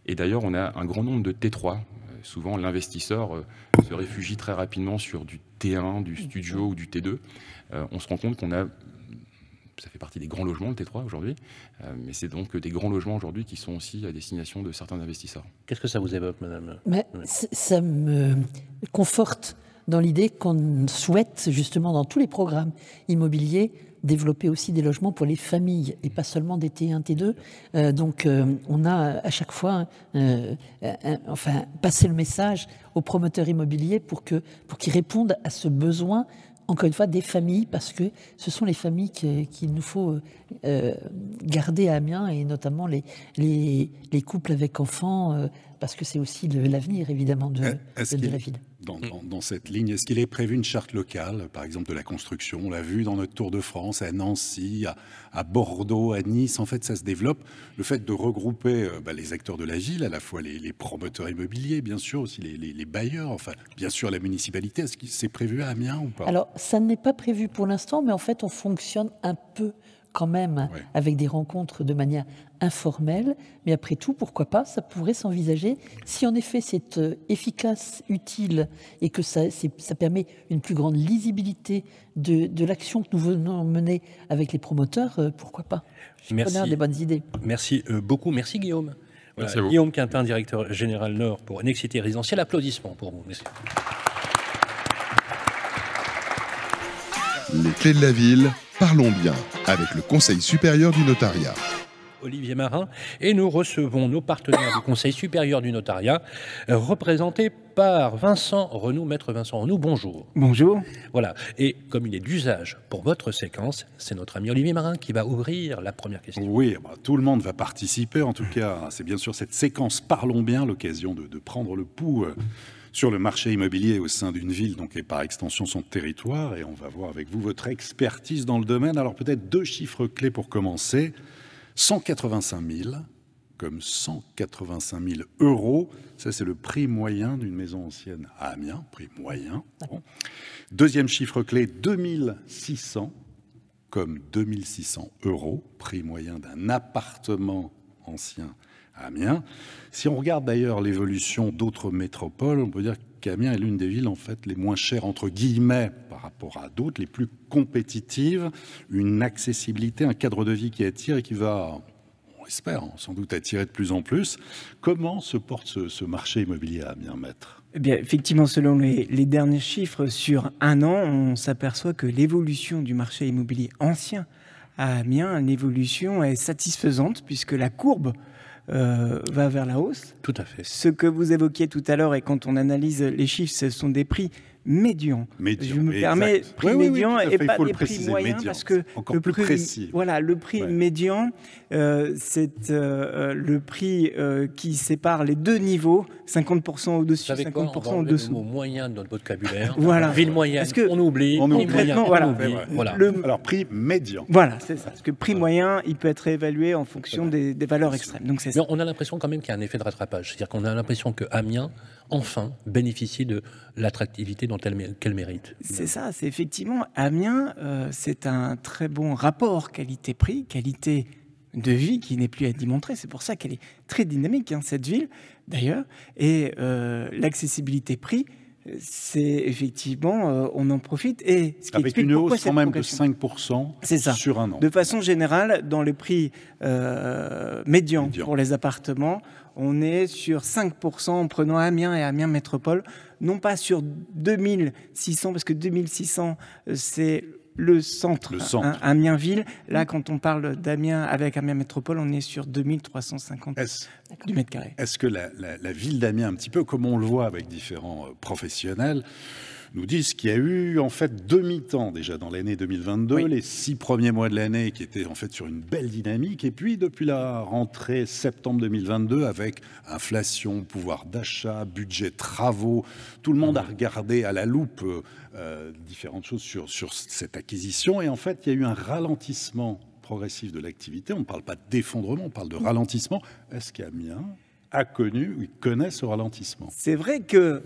G: Et d'ailleurs, on a un grand nombre de T3. Souvent, l'investisseur se réfugie très rapidement sur du T1, du studio ou du T2. On se rend compte ça fait partie des grands logements, le T3 aujourd'hui, mais c'est donc des grands logements aujourd'hui qui sont aussi à destination de certains investisseurs.
B: Qu'est-ce que ça vous évoque, madame?
D: Ça me conforte dans l'idée qu'on souhaite, justement, dans tous les programmes immobiliers, développer aussi des logements pour les familles et pas seulement des T1, T2. Donc, on a à chaque fois passé le message aux promoteurs immobiliers pour qu'ils répondent à ce besoin, encore une fois, des familles, parce que ce sont les familles qu'il nous faut garder à Amiens, et notamment les couples avec enfants, parce que c'est aussi l'avenir, évidemment, de la ville.
C: dans cette ligne. Est-ce qu'il est prévu une charte locale, par exemple de la construction? On l'a vu dans notre Tour de France, à Nancy, à Bordeaux, à Nice. En fait, ça se développe. Le fait de regrouper les acteurs de la ville, à la fois les promoteurs immobiliers, bien sûr, aussi les bailleurs, enfin, bien sûr, la municipalité. Est-ce que c'est prévu à Amiens ou pas?
D: Alors, ça n'est pas prévu pour l'instant, mais en fait, on fonctionne un peu quand même avec des rencontres de manière informelle. Mais après tout, pourquoi pas, ça pourrait s'envisager. Si en effet c'est efficace, utile et que ça permet une plus grande lisibilité de l'action que nous venons mener avec les promoteurs, pourquoi pas? Je suis preneur des bonnes idées.
B: Merci beaucoup. Merci Guillaume. Voilà,
G: Merci à vous.
B: Guillaume Quintin, directeur général Nord pour Nexity Résidentiel. Applaudissements pour vous. Merci.
A: Les clés de la ville, parlons bien, avec le Conseil supérieur du notariat.
B: Olivier Marin, et nous recevons nos partenaires du Conseil supérieur du notariat, représentés par Vincent Renoux. Maître Vincent Renoux, bonjour.
H: Bonjour.
B: Voilà, et comme il est d'usage pour votre séquence, c'est notre ami Olivier Marin qui va ouvrir la première question.
C: Oui, tout le monde va participer. En tout cas, c'est bien sûr cette séquence Parlons bien, l'occasion de prendre le pouls sur le marché immobilier au sein d'une ville, donc, et par extension son territoire. Et on va voir avec vous votre expertise dans le domaine. Alors peut-être 2 chiffres clés pour commencer. 185 000, comme 185 000 €. Ça, c'est le prix moyen d'une maison ancienne à Amiens, prix moyen. Bon. Deuxième chiffre clé, 2600, comme 2600 €, prix moyen d'un appartement ancien à Amiens. Si on regarde d'ailleurs l'évolution d'autres métropoles, on peut dire qu'Amiens est l'une des villes en fait les moins chères entre guillemets par rapport à d'autres, les plus compétitives, une accessibilité, un cadre de vie qui attire et qui va, on espère, sans doute attirer de plus en plus. Comment se porte ce marché immobilier à Amiens, maître?
H: Eh bien, effectivement, selon les derniers chiffres, sur un an, on s'aperçoit que l'évolution du marché immobilier ancien à Amiens, l'évolution est satisfaisante puisque la courbe va vers la hausse.
B: Tout à fait.
H: Ce que vous évoquiez tout à l'heure, et quand on analyse les chiffres, ce sont des prix médians. Je me permets, prix médian et pas des prix moyens, parce que
C: encore plus précis.
H: Voilà, le prix médian, c'est le prix qui sépare les deux niveaux, 50% au-dessus, 50% au-dessous.
B: Le mot moyen de notre vocabulaire.
H: Voilà.
B: Ville moyenne, on oublie.
H: Concrètement,
B: voilà.
C: Alors, prix médian.
H: Voilà, c'est ça. Parce que prix moyen, il peut être évalué en fonction des valeurs extrêmes. Donc, c'est ça.
B: Mais on a l'impression quand même qu'il y a un effet de rattrapage. C'est-à-dire qu'on a l'impression que Amiens, enfin, bénéficie de l'attractivité qu'elle mérite.
H: C'est ça, c'est effectivement, Amiens, c'est un très bon rapport qualité-prix, qualité de vie qui n'est plus à démontrer. C'est pour ça qu'elle est très dynamique, cette ville, d'ailleurs. Et l'accessibilité-prix, c'est effectivement, on en profite. Et ce qui
C: avec une hausse quand même de 5% sur un an.
H: De façon générale, dans le prix médian pour les appartements, on est sur 5% en prenant Amiens et Amiens Métropole, non pas sur 2600, parce que 2600, c'est le centre. Amiens-Ville. Là, quand on parle d'Amiens avec Amiens Métropole, on est sur 2350 du mètre carré.
C: Est-ce que la ville d'Amiens, un petit peu comme on le voit avec différents professionnels, nous disent qu'il y a eu en fait demi-temps déjà dans l'année 2022, les 6 premiers mois de l'année qui étaient en fait sur une belle dynamique, et puis depuis la rentrée septembre 2022 avec inflation, pouvoir d'achat, budget travaux, tout le monde a regardé à la loupe différentes choses sur cette acquisition, et en fait il y a eu un ralentissement progressif de l'activité. On ne parle pas d'effondrement, on parle de ralentissement. Est-ce qu'Amiens a connu ou connaît ce ralentissement?
H: C'est vrai que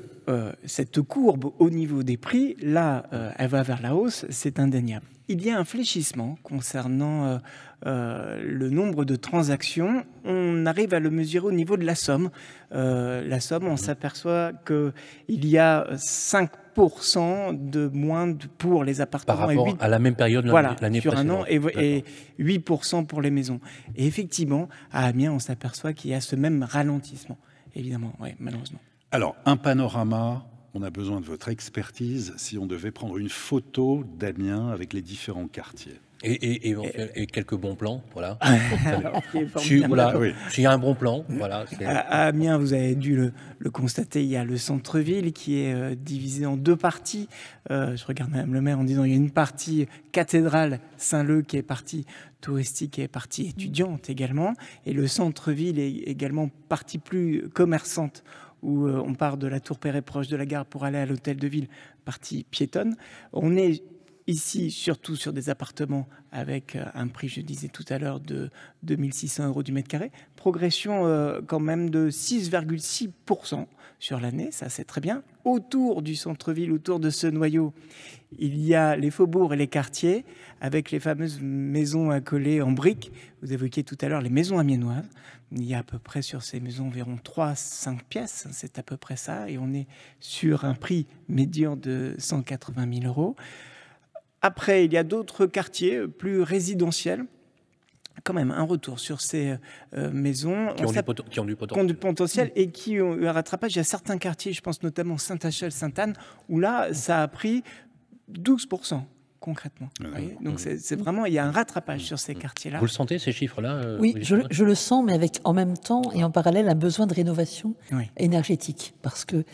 H: cette courbe au niveau des prix, là, elle va vers la hausse, c'est indéniable. Il y a un fléchissement concernant le nombre de transactions. On arrive à le mesurer au niveau de la somme. La somme, on s'aperçoit qu'il y a 5% de moins pour les appartements.
B: Par rapport à la même période l'année
H: sur
B: précédente.
H: Un an, et 8% pour les maisons. Et effectivement, à Amiens, on s'aperçoit qu'il y a ce même ralentissement, évidemment, malheureusement.
C: Alors, un panorama, on a besoin de votre expertise si on devait prendre une photo d'Amiens avec les différents quartiers.
B: Et quelques bons plans, voilà.
H: S'il
B: y a un bon plan, voilà.
H: À Amiens, vous avez dû le constater, il y a le centre-ville qui est divisé en 2 parties. Je regarde Madame le maire en disant il y a une partie cathédrale Saint-Leu qui est partie touristique et partie étudiante également. Et le centre-ville est également partie plus commerçante où on part de la Tour Perret proche de la gare pour aller à l'hôtel de ville, partie piétonne. On est ici surtout sur des appartements avec un prix, je disais tout à l'heure, de 2600 € du mètre carré. Progression quand même de 6,6% sur l'année, ça c'est très bien. Autour du centre-ville, autour de ce noyau, il y a les faubourgs et les quartiers avec les fameuses maisons accolées en briques. Vous évoquiez tout à l'heure les maisons amiénoises. Il y a à peu près sur ces maisons environ 3-5 pièces, c'est à peu près ça. Et on est sur un prix médian de 180 000 €. Après, il y a d'autres quartiers plus résidentiels. Quand même, un retour sur ces maisons
B: qui ont du potentiel.
H: Et qui ont eu un rattrapage. Il y a certains quartiers, je pense notamment Saint-Achel, Sainte-Anne, où là, ça a pris 12%. Concrètement. Donc c'est vraiment, il y a un rattrapage sur ces quartiers-là.
B: Vous le sentez, ces chiffres-là
D: Oui, je le sens, mais avec en même temps et en parallèle un besoin de rénovation énergétique, parce que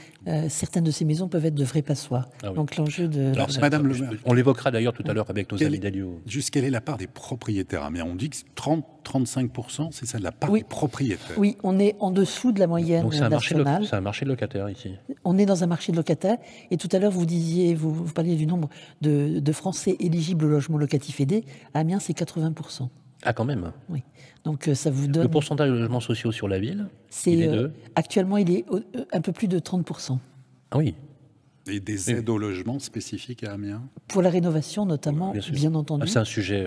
D: certaines de ces maisons peuvent être de vraies passoires. Donc l'enjeu de...
C: Alors, Madame le maire,
B: on l'évoquera d'ailleurs tout à l'heure avec nos amis d'Alio.
C: Juste quelle est la part des propriétaires? Mais on dit que 30-35%, c'est ça, de la part des propriétaires.
D: Oui, on est en dessous de la moyenne nationale.
B: C'est un marché de locataires ici.
D: On est dans un marché de locataires. Et tout à l'heure, vous parliez du nombre de Français éligibles au logement locatif aidé. À Amiens, c'est 80%.
B: Ah, quand même.
D: Oui. Donc ça vous donne...
B: Le pourcentage de logements sociaux sur la ville,
D: actuellement, il est un peu plus de 30%.
B: Ah oui.
C: Et des aides au logement spécifiques à Amiens?
D: Pour la rénovation notamment, bien entendu.
B: C'est un sujet,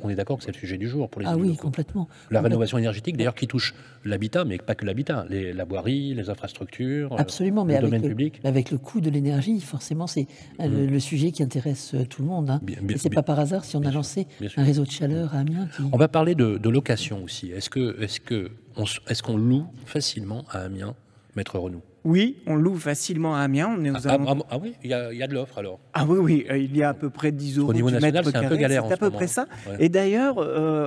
B: on est d'accord que c'est le sujet du jour pour les élus locaux.
D: Complètement.
B: La rénovation énergétique, d'ailleurs, qui touche l'habitat, mais pas que l'habitat, la voirie, les infrastructures,
D: absolument,
B: le domaine public.
D: Avec le coût de l'énergie, forcément, c'est le sujet qui intéresse tout le monde. Et c'est pas par hasard si on a lancé un réseau de chaleur à Amiens.
B: On va parler de location aussi. Est-ce qu'on loue facilement à Amiens, Maître Renou?
H: Oui, on loue facilement à Amiens. On est
B: ah oui, il y a de l'offre alors.
H: Ah oui, il y a à peu près 10 €
B: au niveau
H: du
B: national,
H: mètre carré.
B: C'est un peu galère.
H: C'est à peu près ça. Ouais. Et d'ailleurs,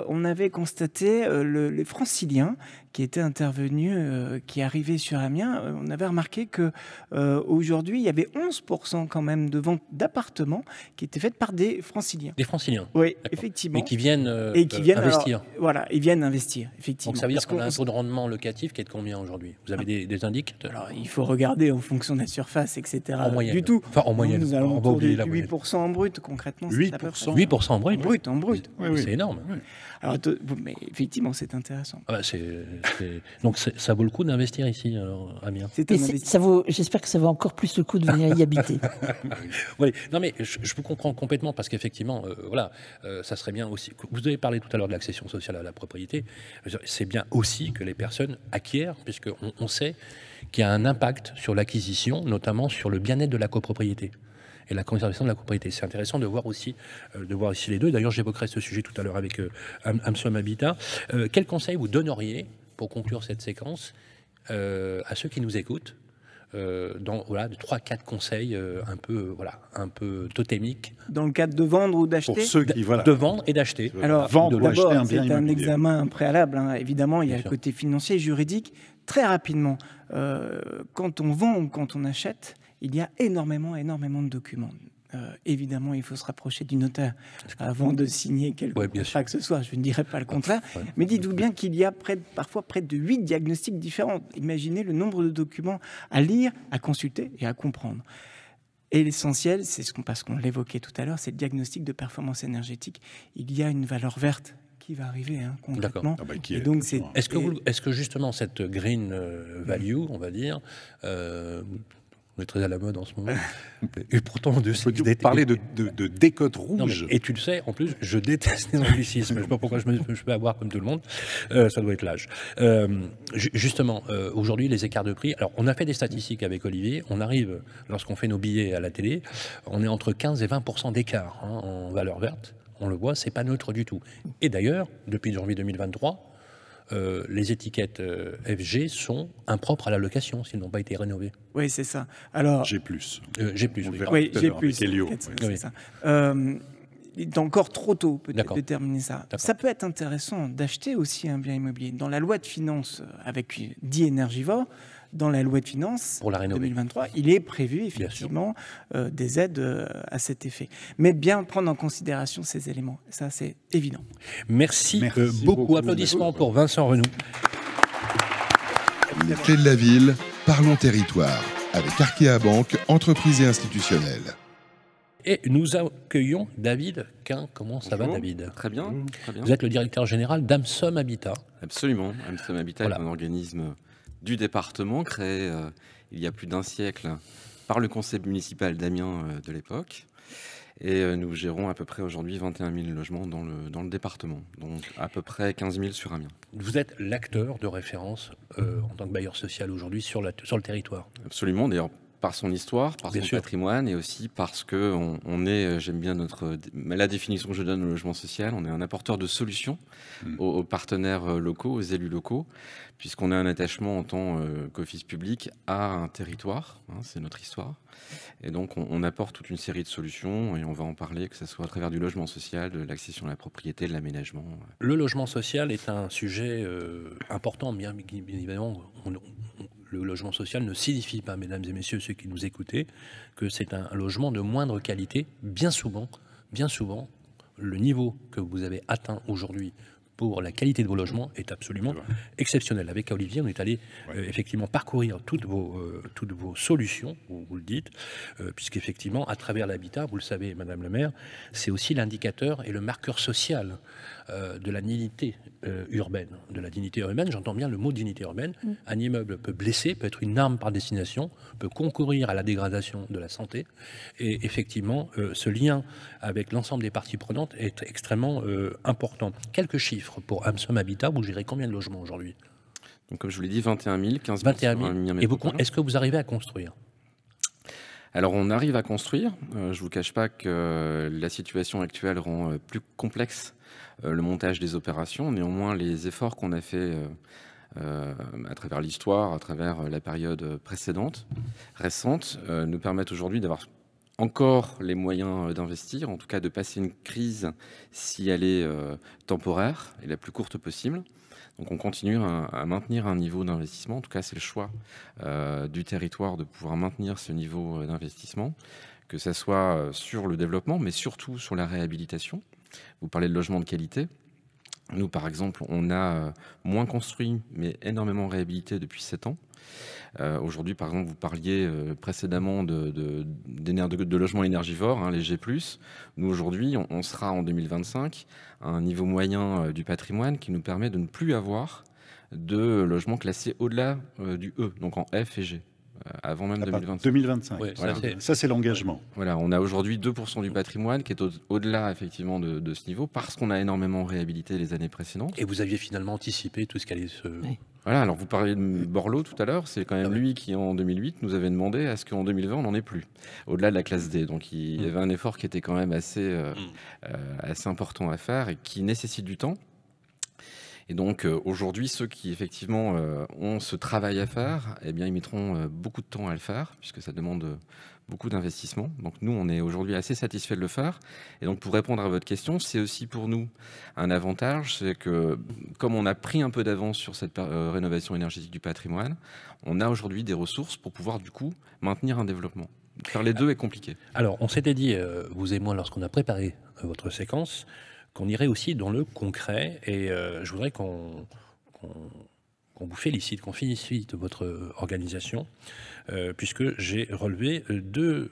H: on avait constaté les Franciliens qui étaient intervenus, qui arrivaient sur Amiens. On avait remarqué que aujourd'hui, il y avait 11% quand même de ventes d'appartements qui étaient faites par des Franciliens.
B: Des Franciliens.
H: Oui, effectivement.
B: Mais qui viennent, investir.
H: Alors, voilà, ils viennent investir, effectivement.
B: Donc ça veut dire qu'on a un taux de rendement locatif qui est de combien aujourd'hui? Vous avez des indicateurs?
H: Alors, il faut regarder en fonction de la surface, etc.
B: En moyenne.
H: Du tout.
B: Enfin, en moyenne.
H: Nous allons autour de 8% en brut, concrètement.
B: 8% 8% en brut.
H: En brut.
B: Oui. C'est énorme.
H: Oui. Alors, mais effectivement, c'est intéressant.
B: Ah bah donc ça vaut le coup d'investir ici, alors, Amiens.
D: J'espère que ça vaut encore plus le coup de venir y habiter.
B: Oui. Non, mais je vous comprends complètement parce qu'effectivement, ça serait bien aussi. Vous avez parlé tout à l'heure de l'accession sociale à la propriété. C'est bien aussi que les personnes acquièrent, puisqu'on sait qu'il y a un impact sur l'acquisition, notamment sur le bien-être de la copropriété et la conservation de la copropriété. C'est intéressant de voir ici les deux. D'ailleurs, j'évoquerai ce sujet tout à l'heure avec Amsom Habitat. Quel conseil vous donneriez, pour conclure cette séquence, à ceux qui nous écoutent, de 3-4 conseils un peu totémiques?
H: Dans le cadre de vendre ou d'acheter?
C: Pour ceux qui,
B: de vendre et d'acheter.
H: Alors, d'abord, c'est un examen préalable. Évidemment, il y a le côté financier et juridique. Très rapidement, quand on vend ou quand on achète, il y a énormément de documents. Évidemment, il faut se rapprocher du notaire avant de signer quelque contrat que ce soit. Je ne dirais pas le contraire. Mais dites-vous bien qu'il y a parfois près de 8 diagnostics différents. Imaginez le nombre de documents à lire, à consulter et à comprendre. Et l'essentiel, c'est parce qu'on l'évoquait tout à l'heure, c'est le diagnostic de performance énergétique. Il y a une valeur verte qui va arriver concrètement. Et donc
B: est-ce que justement cette green value, on va dire, on est très à la mode en ce moment. Et pourtant,
C: parler de décote rouge.
B: Et tu le sais, en plus, je déteste les anglicismes. Je ne sais pas pourquoi je peux avoir comme tout le monde. Ça doit être l'âge. Justement, aujourd'hui, les écarts de prix. Alors, on a fait des statistiques avec Olivier. On arrive, lorsqu'on fait nos billets à la télé, on est entre 15 et 20% d'écart en valeur verte. On le voit, c'est pas neutre du tout. Et d'ailleurs, depuis janvier 2023, les étiquettes FG sont impropres à la location s'ils n'ont pas été rénovés.
H: Oui, c'est ça. Alors,
C: G+.
H: G+. Oui, G+. C'est ça. Il est encore trop tôt, peut-être, de terminer ça. Ça peut être intéressant d'acheter aussi un bien immobilier. Dans la loi de finances, avec dit énergivore, dans la loi de finances pour la 2023, il est prévu effectivement des aides à cet effet. Mais bien prendre en considération ces éléments, ça c'est évident.
B: Merci beaucoup. Applaudissements pour Vincent Renou.
A: La clé de la ville, Parlons territoire avec Arkea Banque, entreprise et institutionnelle.
B: Et nous accueillons David Quin. Comment ça va, David?
I: Très bien, très bien.
B: Vous êtes le directeur général d'Amsom Habitat.
I: Absolument. Amsom Habitat
B: Voilà.
I: est un organisme du département créé il y a plus d'un siècle par le conseil municipal d'Amiens de l'époque. Et nous gérons à peu près aujourd'hui 21 000 logements dans le département, donc à peu près 15 000 sur Amiens.
B: Vous êtes l'acteur de référence en tant que bailleur social aujourd'hui sur le territoire.
I: Absolument, d'ailleurs par son histoire, par
B: Bien
I: son
B: sûr.
I: patrimoine et aussi parce que on est, j'aime bien la définition que je donne au logement social, on est un apporteur de solutions aux partenaires locaux, aux élus locaux, puisqu'on a un attachement en tant qu'office public à un territoire, hein, c'est notre histoire. Et donc on apporte toute une série de solutions et on va en parler, que ce soit à travers du logement social, de l'accession à la propriété, de l'aménagement.
B: Le logement social est un sujet important, bien évidemment. Le logement social ne signifie pas, mesdames et messieurs, ceux qui nous écoutez, que c'est un logement de moindre qualité. Bien souvent, le niveau que vous avez atteint aujourd'hui pour la qualité de vos logements est absolument exceptionnel. Avec Olivier, on est allé effectivement parcourir toutes vos solutions, vous le dites, puisqu'effectivement, à travers l'habitat, vous le savez, Madame le maire, c'est aussi l'indicateur et le marqueur social de la dignité urbaine. De la dignité urbaine, j'entends bien le mot dignité urbaine. Un immeuble peut blesser, peut être une arme par destination, peut concourir à la dégradation de la santé. Et effectivement, ce lien avec l'ensemble des parties prenantes est extrêmement important. Quelques chiffres pour Amsom Habitat, vous gérez combien de logements aujourd'hui?
I: Donc comme je vous l'ai dit, 21 000, 15 000
B: 21
I: sur
B: 000.
I: Amiens
B: Et
I: métropole.
B: est-ce que vous arrivez à construire?
I: Alors on arrive à construire, je ne vous cache pas que la situation actuelle rend plus complexe le montage des opérations. Néanmoins, les efforts qu'on a fait à travers l'histoire, à travers la période récente, nous permettent aujourd'hui d'avoir encore les moyens d'investir, en tout cas de passer une crise si elle est temporaire et la plus courte possible. Donc on continue à maintenir un niveau d'investissement, en tout cas c'est le choix du territoire de pouvoir maintenir ce niveau d'investissement, que ce soit sur le développement, mais surtout sur la réhabilitation. Vous parlez de logement de qualité. Nous, par exemple, on a moins construit, mais énormément réhabilité depuis 7 ans. Aujourd'hui, par exemple, vous parliez précédemment de logements énergivores, hein, les G+. Nous, aujourd'hui, on sera en 2025 à un niveau moyen du patrimoine qui nous permet de ne plus avoir de logements classés au-delà du E, donc en F et G. Avant même 2025.
C: 2025.
B: Ouais,
I: Voilà.
C: Ça, c'est l'engagement.
I: Voilà, on a aujourd'hui 2% du patrimoine qui est au-delà effectivement de ce niveau parce qu'on a énormément réhabilité les années précédentes.
B: Et vous aviez finalement anticipé tout ce qui allait se...
D: Oui.
I: Voilà, alors vous parliez de Borloo tout à l'heure, c'est quand même lui qui en 2008 nous avait demandé à ce qu'en 2020 on n'en ait plus, au-delà de la classe D. Donc il y avait un effort qui était quand même assez important à faire et qui nécessite du temps. Et donc aujourd'hui, ceux qui effectivement ont ce travail à faire, eh bien ils mettront beaucoup de temps à le faire, puisque ça demande beaucoup d'investissement. Donc nous, on est aujourd'hui assez satisfait de le faire. Et donc pour répondre à votre question, c'est aussi pour nous un avantage, c'est que comme on a pris un peu d'avance sur cette rénovation énergétique du patrimoine, on a aujourd'hui des ressources pour pouvoir du coup maintenir un développement. Faire les deux est compliqué.
B: Alors, on s'était dit, vous et moi, lorsqu'on a préparé votre séquence, qu'on irait aussi dans le concret. Et je voudrais qu'on vous félicite, qu'on félicite votre organisation, puisque j'ai relevé deux...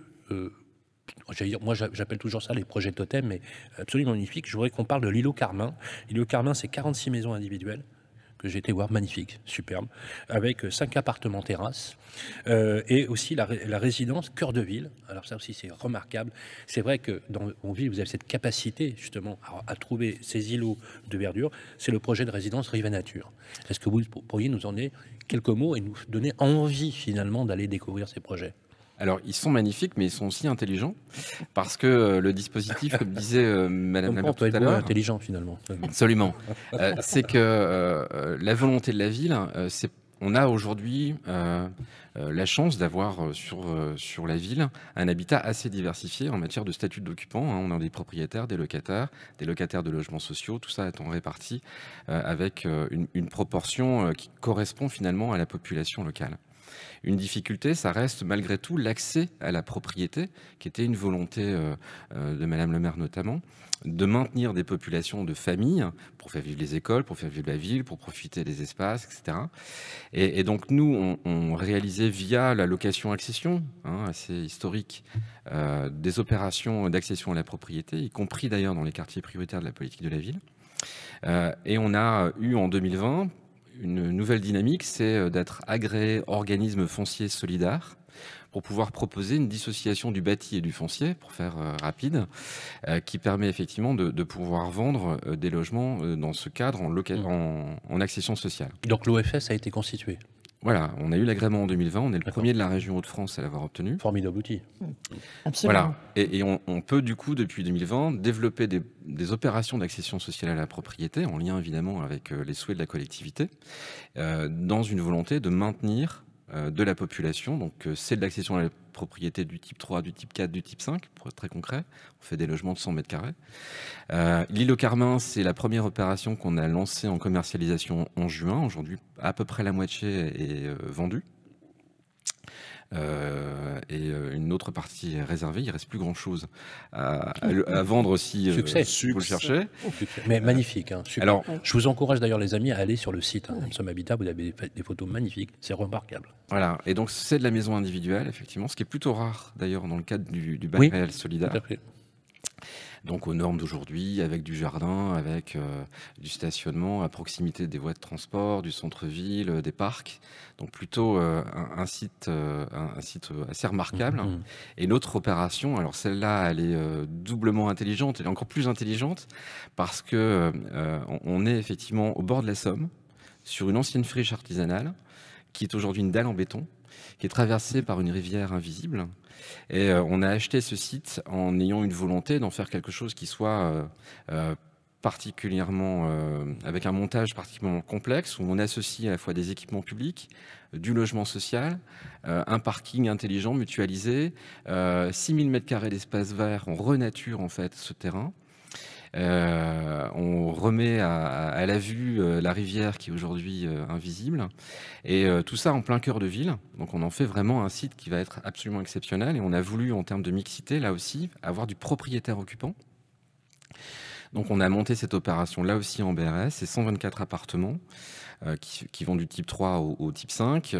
B: moi, j'appelle toujours ça les projets totem, mais absolument magnifiques. Je voudrais qu'on parle de l'îlot Carmin. L'îlot Carmin, c'est 46 maisons individuelles que j'ai été voir, magnifique, superbe, avec 5 appartements terrasses, et aussi la résidence cœur de ville. Alors ça aussi, c'est remarquable. C'est vrai que dans vos villes, vous avez cette capacité, justement, à trouver ces îlots de verdure. C'est le projet de résidence Rive Nature. Est-ce que vous pourriez nous en donner quelques mots et nous donner envie, finalement, d'aller découvrir ces projets?
I: Alors, ils sont magnifiques, mais ils sont aussi intelligents, parce que le dispositif, comme disait Madame la maire tout à l'heure,
B: intelligent finalement.
I: Absolument, c'est que la volonté de la ville, on a aujourd'hui la chance d'avoir sur la ville un habitat assez diversifié en matière de statut d'occupant. Hein. On a des propriétaires, des locataires de logements sociaux, tout ça étant réparti avec une proportion qui correspond finalement à la population locale. Une difficulté, ça reste malgré tout l'accès à la propriété, qui était une volonté de Madame le maire notamment, de maintenir des populations de familles pour faire vivre les écoles, pour faire vivre la ville, pour profiter des espaces, etc. Et donc nous, on réalisait via la location-accession, assez historique, des opérations d'accession à la propriété, y compris d'ailleurs dans les quartiers prioritaires de la politique de la ville. Et on a eu en 2020 une nouvelle dynamique, c'est d'être agréé organisme foncier solidaire pour pouvoir proposer une dissociation du bâti et du foncier, pour faire rapide, qui permet effectivement de pouvoir vendre des logements dans ce cadre en accession sociale.
B: Donc l'OFS a été constitué.
I: Voilà, on a eu l'agrément en 2020, on est le premier de la région Hauts-de-France à l'avoir obtenu.
B: Formidable outil.
D: Absolument.
I: Voilà, et on peut du coup, depuis 2020, développer des opérations d'accession sociale à la propriété, en lien évidemment avec les souhaits de la collectivité, dans une volonté de maintenir de la population. Donc c'est de l'accession à la propriété du type 3, du type 4, du type 5, pour être très concret. On fait des logements de 100 mètres carrés. L'île aux Carmins, c'est la première opération qu'on a lancée en commercialisation en juin. Aujourd'hui, à peu près la moitié est vendue. Et une autre partie est réservée. Il ne reste plus grand-chose à vendre aussi.
B: Succès.
I: Vous le cherchez.
B: Mais magnifique. Super.
I: Alors,
B: je vous encourage d'ailleurs les amis à aller sur le site Somme Habitat. Vous avez des photos magnifiques. C'est remarquable.
I: Voilà. Et donc c'est de la maison individuelle, effectivement, ce qui est plutôt rare d'ailleurs dans le cadre du bail réel solidaire.
B: Tout à fait.
I: Donc aux normes d'aujourd'hui, avec du jardin, avec du stationnement à proximité des voies de transport, du centre-ville, des parcs. Donc plutôt un site assez remarquable. Et notre opération, alors celle-là, elle est doublement intelligente, elle est encore plus intelligente parce que on est effectivement au bord de la Somme, sur une ancienne friche artisanale, qui est aujourd'hui une dalle en béton, qui est traversée par une rivière invisible. Et on a acheté ce site en ayant une volonté d'en faire quelque chose qui soit particulièrement, avec un montage particulièrement complexe, où on associe à la fois des équipements publics, du logement social, un parking intelligent, mutualisé, 6000 m² d'espace vert, on renature en fait ce terrain. On remet à la vue la rivière qui est aujourd'hui invisible, et tout ça en plein cœur de ville. Donc on en fait vraiment un site qui va être absolument exceptionnel, et on a voulu, en termes de mixité, là aussi, avoir du propriétaire occupant. Donc on a monté cette opération là aussi en BRS, c'est 124 appartements qui vont du type 3 au type 5.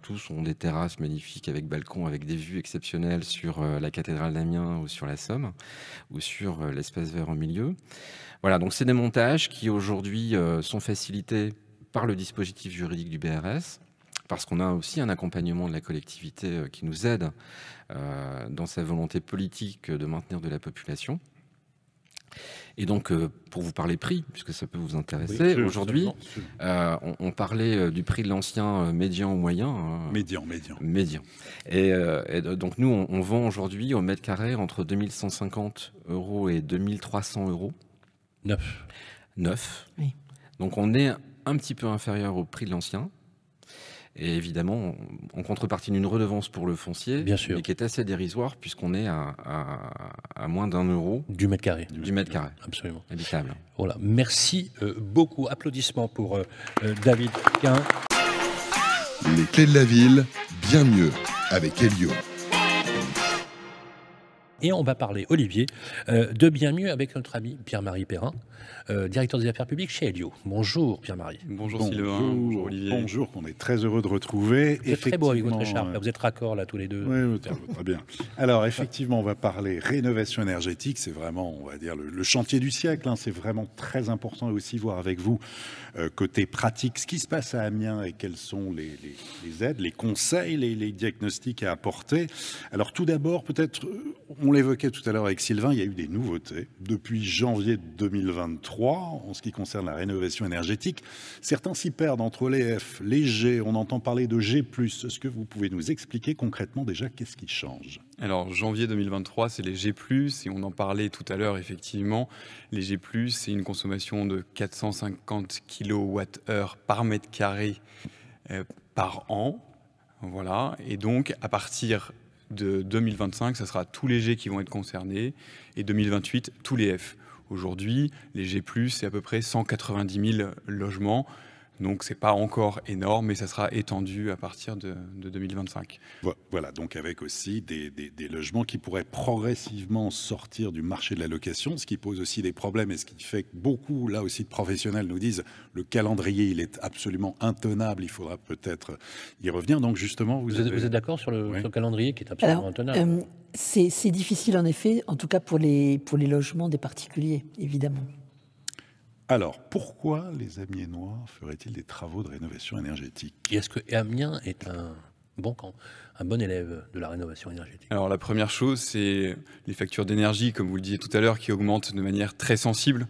I: Tous ont des terrasses magnifiques avec balcons, avec des vues exceptionnelles sur la cathédrale d'Amiens ou sur la Somme, ou sur l'espace vert au milieu. Voilà, donc c'est des montages qui aujourd'hui sont facilités par le dispositif juridique du BRS, parce qu'on a aussi un accompagnement de la collectivité qui nous aide dans sa volonté politique de maintenir de la population. Et donc, pour vous parler prix, puisque ça peut vous intéresser, oui, aujourd'hui, on parlait du prix de l'ancien médian ou moyen. Médian. Et donc, nous, on vend aujourd'hui au mètre carré entre 2150 € et 2300 €. Neuf. Oui. Donc, on est un petit peu inférieur au prix de l'ancien. Et évidemment, en contrepartie d'une redevance pour le foncier,
B: bien sûr,
I: mais qui est assez dérisoire, puisqu'on est à moins d'1 €
B: du mètre carré.
I: Du mètre carré.
B: Absolument.
I: Habitable.
B: Voilà. Merci beaucoup. Applaudissements pour David Quin.
A: Les clés de la ville, bien mieux, avec Elio.
B: Et on va parler, Olivier, de bien mieux avec notre ami Pierre-Marie Perrin, directeur des affaires publiques chez Elio. Bonjour Pierre-Marie.
J: Bonjour Sylvain, bonjour Olivier.
C: Bonjour, on est très heureux de retrouver.
B: Vous êtes très beau avec votre écharpe, vous êtes raccord là tous les deux.
C: Oui, très bien. Alors effectivement, on va parler rénovation énergétique, c'est vraiment, on va dire, le chantier du siècle, hein. C'est vraiment très important aussi voir avec vous, côté pratique, ce qui se passe à Amiens et quelles sont les aides, les conseils, les diagnostics à apporter. Alors tout d'abord, peut-être, on l'évoquait tout à l'heure avec Sylvain, il y a eu des nouveautés depuis janvier 2023 en ce qui concerne la rénovation énergétique. Certains s'y perdent entre les F, les G, on entend parler de G+. Est-ce que vous pouvez nous expliquer concrètement déjà qu'est-ce qui change ?
J: Alors janvier 2023, c'est les G+, et on en parlait tout à l'heure effectivement. Les G+, c'est une consommation de 450 kWh par mètre carré par an. Voilà, et donc à partir de 2025, ça sera tous les G qui vont être concernés, et 2028, tous les F. Aujourd'hui, les G+, c'est à peu près 190 000 logements. Donc c'est pas encore énorme, mais ça sera étendu à partir de 2025.
C: Voilà, donc avec aussi des logements qui pourraient progressivement sortir du marché de la location, ce qui pose aussi des problèmes et ce qui fait que beaucoup, là aussi, de professionnels nous disent le calendrier, il est absolument intenable, il faudra peut-être y revenir. Donc justement, vous
B: êtes d'accord sur le calendrier qui est absolument intenable?
D: C'est difficile en effet, en tout cas pour les logements des particuliers, évidemment.
C: Alors, pourquoi les Amiénois feraient-ils des travaux de rénovation énergétique?
B: Et est-ce que Amiens est un bon élève de la rénovation énergétique?
J: Alors la première chose, c'est les factures d'énergie, comme vous le disiez tout à l'heure, qui augmentent de manière très sensible.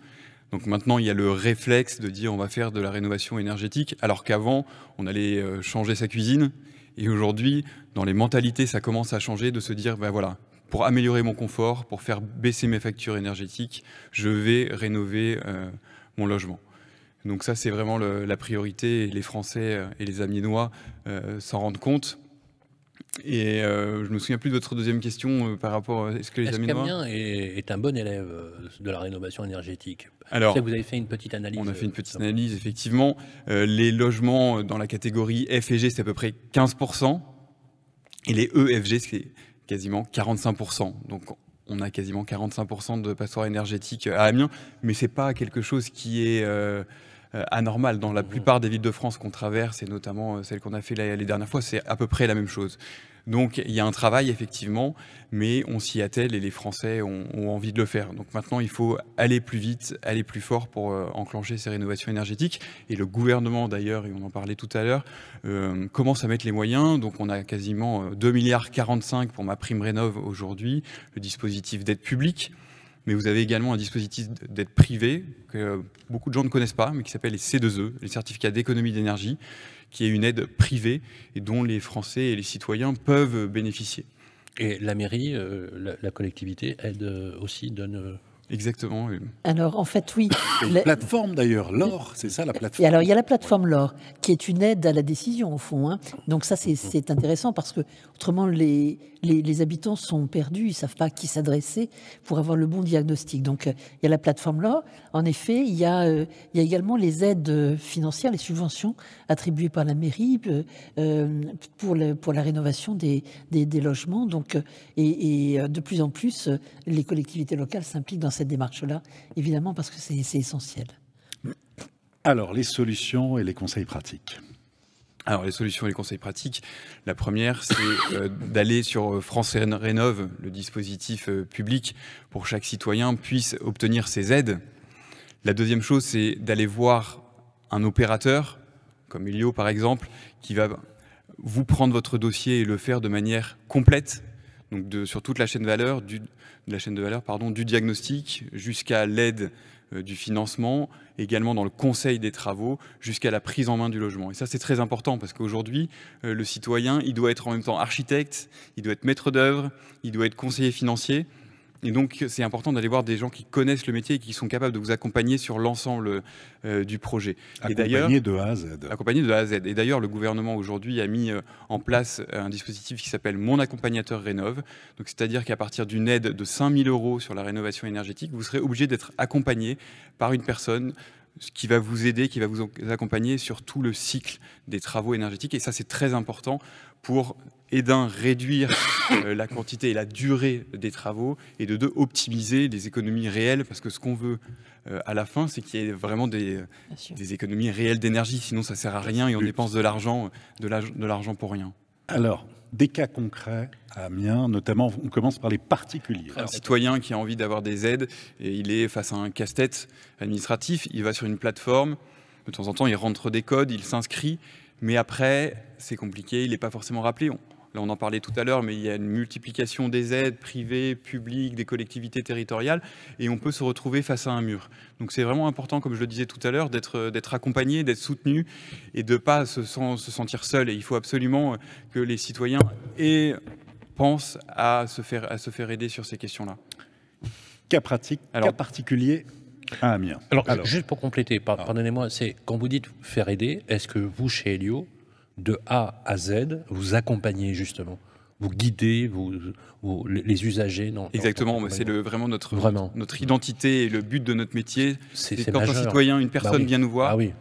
J: Donc maintenant, il y a le réflexe de dire on va faire de la rénovation énergétique, alors qu'avant, on allait changer sa cuisine. Et aujourd'hui, dans les mentalités, ça commence à changer, de se dire, ben voilà, pour améliorer mon confort, pour faire baisser mes factures énergétiques, je vais rénover mon logement. Donc ça, c'est vraiment la priorité, et les Français et les Amiénois s'en rendent compte. Et je me souviens plus de votre deuxième question par rapport à est-ce que les Amiénois...
B: Est-ce qu'Amiens est un bon élève de la rénovation énergétique?
J: Alors,
B: vous avez fait une petite analyse.
J: On a fait une petite analyse, effectivement. Les logements dans la catégorie F et G, c'est à peu près 15%. Et les E, F, G, c'est quasiment 45%. Donc on a quasiment 45% de passoires énergétiques à Amiens, mais c'est pas quelque chose qui est anormal. Dans la plupart des villes de France qu'on traverse, et notamment celles qu'on a fait les dernières fois, c'est à peu près la même chose. Donc il y a un travail effectivement, mais on s'y attelle et les Français ont envie de le faire. Donc maintenant il faut aller plus vite, aller plus fort pour enclencher ces rénovations énergétiques. Et le gouvernement d'ailleurs, et on en parlait tout à l'heure, commence à mettre les moyens. Donc on a quasiment 2,45 milliards pour ma prime rénov aujourd'hui, le dispositif d'aide publique. Mais vous avez également un dispositif d'aide privée que beaucoup de gens ne connaissent pas, mais qui s'appelle les C2E, les certificats d'économie d'énergie, qui est une aide privée et dont les Français et les citoyens peuvent bénéficier.
B: Et la mairie, la collectivité, aide aussi, donne...
J: Exactement.
D: Alors en fait, oui.
C: Une plateforme d'ailleurs, l'OR, c'est ça la plateforme.
D: Et alors il y a la plateforme l'OR, qui est une aide à la décision au fond. Hein. Donc ça c'est intéressant parce que autrement les habitants sont perdus, ils ne savent pas à qui s'adresser pour avoir le bon diagnostic. Donc il y a la plateforme l'OR. En effet, il y a également les aides financières, les subventions attribuées par la mairie pour la rénovation des logements. Donc, et de plus en plus, les collectivités locales s'impliquent dans cette démarche-là, évidemment, parce que c'est essentiel.
C: Alors, les solutions et les conseils pratiques.
J: Alors, les solutions et les conseils pratiques, la première, c'est d'aller sur France Rénov, le dispositif public pour chaque citoyen puisse obtenir ses aides. La deuxième chose, c'est d'aller voir un opérateur, comme Elio par exemple, qui va vous prendre votre dossier et le faire de manière complète, donc sur toute la chaîne de valeur, du diagnostic jusqu'à l'aide du financement, également dans le conseil des travaux, jusqu'à la prise en main du logement. Et ça, c'est très important parce qu'aujourd'hui, le citoyen, il doit être en même temps architecte, il doit être maître d'œuvre, il doit être conseiller financier. Et donc, c'est important d'aller voir des gens qui connaissent le métier et qui sont capables de vous accompagner sur l'ensemble du projet.
C: Accompagné de A à Z.
J: Accompagné de A à Z. Et d'ailleurs, le gouvernement aujourd'hui a mis en place un dispositif qui s'appelle Mon Accompagnateur Rénov. Donc, c'est-à-dire qu'à partir d'une aide de 5 000 € sur la rénovation énergétique, vous serez obligé d'être accompagné par une personne qui va vous aider, qui va vous accompagner sur tout le cycle des travaux énergétiques. Et ça, c'est très important pour, et d'un, réduire la quantité et la durée des travaux, et de deux, optimiser les économies réelles, parce que ce qu'on veut à la fin, c'est qu'il y ait vraiment des économies réelles d'énergie, sinon ça ne sert à rien et on dépense de l'argent pour rien.
C: Alors, des cas concrets à Amiens, notamment, on commence par les particuliers.
J: Un citoyen qui a envie d'avoir des aides, et il est face à un casse-tête administratif, il va sur une plateforme, de temps en temps il rentre des codes, il s'inscrit, mais après c'est compliqué, il n'est pas forcément rappelé. Là, on en parlait tout à l'heure, mais il y a une multiplication des aides privées, publiques, des collectivités territoriales, et on peut se retrouver face à un mur. Donc c'est vraiment important, comme je le disais tout à l'heure, d'être accompagné, d'être soutenu, et de ne pas se sentir seul. Et il faut absolument que les citoyens pensent à se faire aider sur ces questions-là.
C: Cas pratique, cas particulier à Amiens.
B: Alors, juste pour compléter, pardonnez-moi, c'est quand vous dites faire aider, est-ce que vous, chez Elio, de A à Z, vous accompagnez justement, vous guidez les usagers
J: Exactement, c'est vraiment notre identité et le but de notre métier. C'est quand
B: majeur.
J: un citoyen, une personne vient nous voir.
B: Ah oui.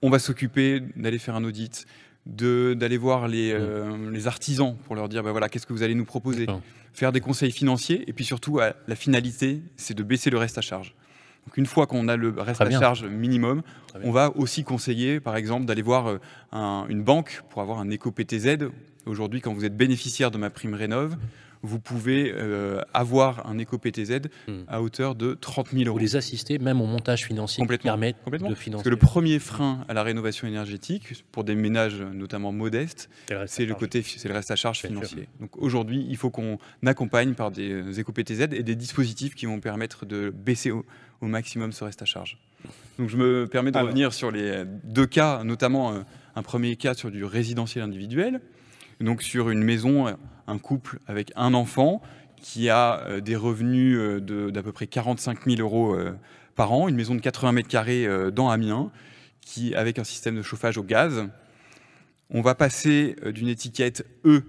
J: On va s'occuper d'aller faire un audit, d'aller voir les artisans pour leur dire, voilà, qu'est-ce que vous allez nous proposer, faire des conseils financiers, et puis surtout, la finalité, c'est de baisser le reste à charge. Donc une fois qu'on a le reste à charge minimum, on va aussi conseiller, par exemple, d'aller voir une banque pour avoir un éco-PTZ. Aujourd'hui, quand vous êtes bénéficiaire de MaPrimeRénov', vous pouvez avoir un éco-PTZ à hauteur de 30 000 euros.
B: Vous les assistez même au montage financier qui permet de financer.
J: Parce que le premier frein à la rénovation énergétique, pour des ménages notamment modestes, c'est le reste à charge financier. Donc aujourd'hui, il faut qu'on accompagne par des éco-PTZ et des dispositifs qui vont permettre de baisser au maximum ce reste à charge. Donc je me permets de revenir sur les deux cas, notamment un premier cas sur du résidentiel individuel. Donc sur une maison, un couple avec un enfant qui a des revenus d'à peu près 45 000 euros par an, une maison de 80 mètres carrés dans Amiens, avec un système de chauffage au gaz. On va passer d'une étiquette E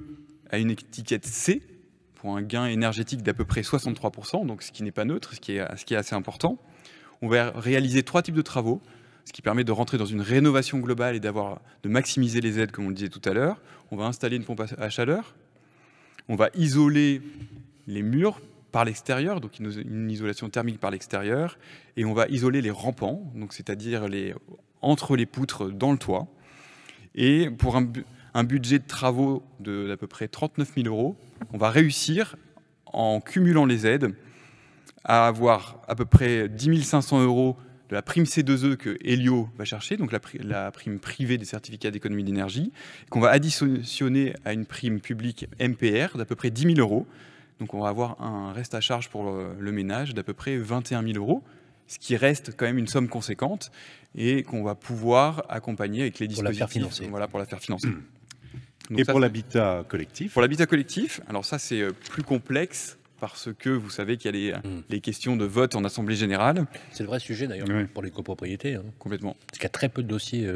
J: à une étiquette C pour un gain énergétique d'à peu près 63%, donc ce qui n'est pas neutre, ce qui est assez important. On va réaliser 3 types de travaux, ce qui permet de rentrer dans une rénovation globale et de maximiser les aides, comme on le disait tout à l'heure. On va installer une pompe à chaleur. On va isoler les murs par l'extérieur, donc une isolation thermique par l'extérieur. Et on va isoler les rampants, donc c'est-à-dire entre les poutres dans le toit. Et pour un budget de travaux d'à peu près 39 000 euros, on va réussir, en cumulant les aides, à avoir à peu près 10 500 euros de la prime C2E que Elio va chercher, donc la prime privée des certificats d'économie d'énergie, qu'on va additionner à une prime publique MPR d'à peu près 10 000 euros. Donc on va avoir un reste à charge pour le ménage d'à peu près 21 000 euros, ce qui reste quand même une somme conséquente et qu'on va pouvoir accompagner avec les dispositifs pour la faire financer. Donc
C: et pour l'habitat collectif?
J: Pour l'habitat collectif, alors ça c'est plus complexe, parce que vous savez qu'il y a les questions de vote en Assemblée Générale.
B: C'est le vrai sujet d'ailleurs pour les copropriétés.
J: Complètement.
B: Parce qu'il y a très peu de dossiers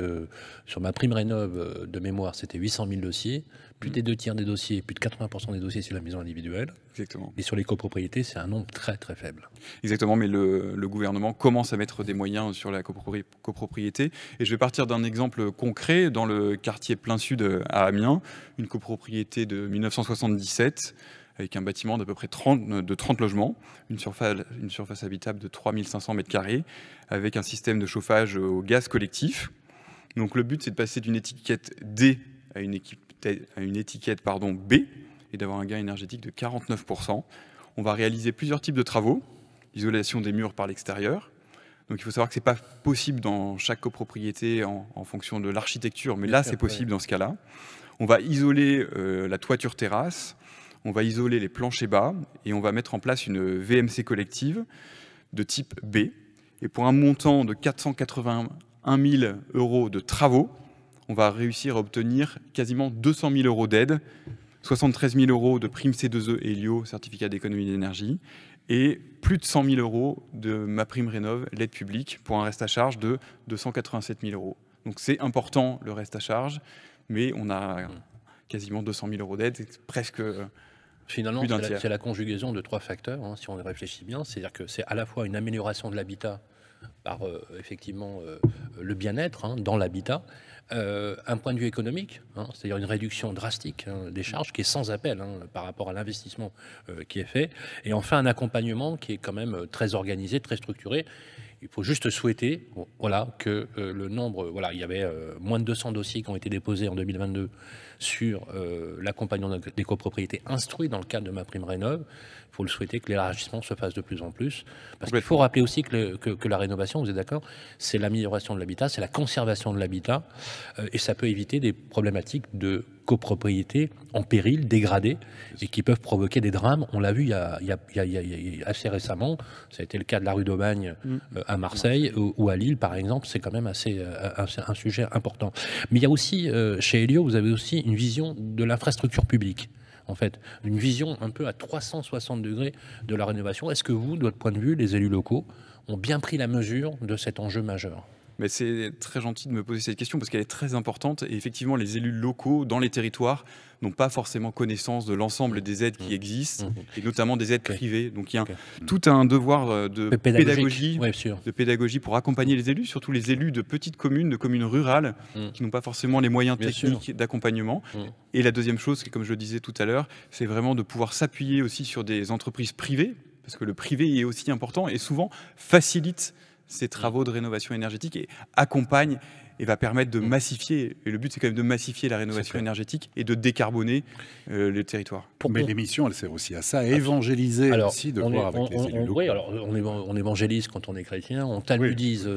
B: sur MaPrimeRénov' de mémoire, c'était 800 000 dossiers. Plus des 2 tiers des dossiers, plus de 80% des dossiers sur la maison individuelle.
J: Exactement.
B: Et sur les copropriétés, c'est un nombre très très faible.
J: Exactement, mais le gouvernement commence à mettre des moyens sur la copropriété. Et je vais partir d'un exemple concret dans le quartier Plein Sud à Amiens, une copropriété de 1977. Avec un bâtiment d'à peu près 30 logements, une surface habitable de 3 500 mètres carrés, avec un système de chauffage au gaz collectif. Donc le but, c'est de passer d'une étiquette D à une étiquette B, et d'avoir un gain énergétique de 49%. On va réaliser plusieurs types de travaux, isolation des murs par l'extérieur. Donc il faut savoir que ce n'est pas possible dans chaque copropriété en fonction de l'architecture, mais là c'est possible dans ce cas-là. On va isoler la toiture terrasse, on va isoler les planchers bas et on va mettre en place une VMC collective de type B. Et pour un montant de 481 000 euros de travaux, on va réussir à obtenir quasiment 200 000 euros d'aide, 73 000 euros de prime C2E Elio, certificat d'économie d'énergie, et plus de 100 000 euros de MaPrimeRénov', l'aide publique, pour un reste à charge de 287 000 euros. Donc c'est important le reste à charge, mais on a quasiment 200 000 euros d'aide, c'est presque...
B: Finalement, c'est la conjugaison de 3 facteurs, si on y réfléchit bien. C'est-à-dire que c'est à la fois une amélioration de l'habitat par effectivement le bien-être dans l'habitat, un point de vue économique, c'est-à-dire une réduction drastique des charges qui est sans appel par rapport à l'investissement qui est fait, et enfin un accompagnement qui est quand même très organisé, très structuré. Il faut juste souhaiter que le nombre... il y avait moins de 200 dossiers qui ont été déposés en 2022 sur l'accompagnement des copropriétés instruits dans le cadre de MaPrimeRénov'. Il faut le souhaiter que l'élargissement se fasse de plus en plus. Parce qu'il faut rappeler aussi que la rénovation, vous êtes d'accord, c'est l'amélioration de l'habitat, c'est la conservation de l'habitat, et ça peut éviter des problématiques de copropriété en péril, dégradées, et qui peuvent provoquer des drames. On l'a vu il y a assez récemment, ça a été le cas de la rue d'Aubagne à Marseille ou à Lille, par exemple. C'est quand même un sujet important. Mais il y a aussi, chez Elio, vous avez aussi une vision de l'infrastructure publique. En fait, une vision un peu à 360 degrés de la rénovation. Est-ce que vous, de votre point de vue, les élus locaux, ont bien pris la mesure de cet enjeu majeur ?
J: Mais c'est très gentil de me poser cette question parce qu'elle est très importante. Et effectivement, les élus locaux dans les territoires n'ont pas forcément connaissance de l'ensemble des aides qui existent, et notamment des aides privées. Donc il y a tout un devoir de pédagogie pour accompagner les élus, surtout les élus de petites communes, de communes rurales, qui n'ont pas forcément les moyens techniques d'accompagnement. Et la deuxième chose, comme je le disais tout à l'heure, c'est vraiment de pouvoir s'appuyer aussi sur des entreprises privées, parce que le privé est aussi important et souvent facilite ces travaux de rénovation énergétique et accompagne et va permettre de massifier, et le but c'est quand même de massifier la rénovation énergétique et de décarboner le territoire.
C: Mais l'émission, elle sert aussi à ça, à évangéliser aussi, de voir avec les élus locaux.
B: Oui, alors on évangélise quand on est chrétien, on talmudise,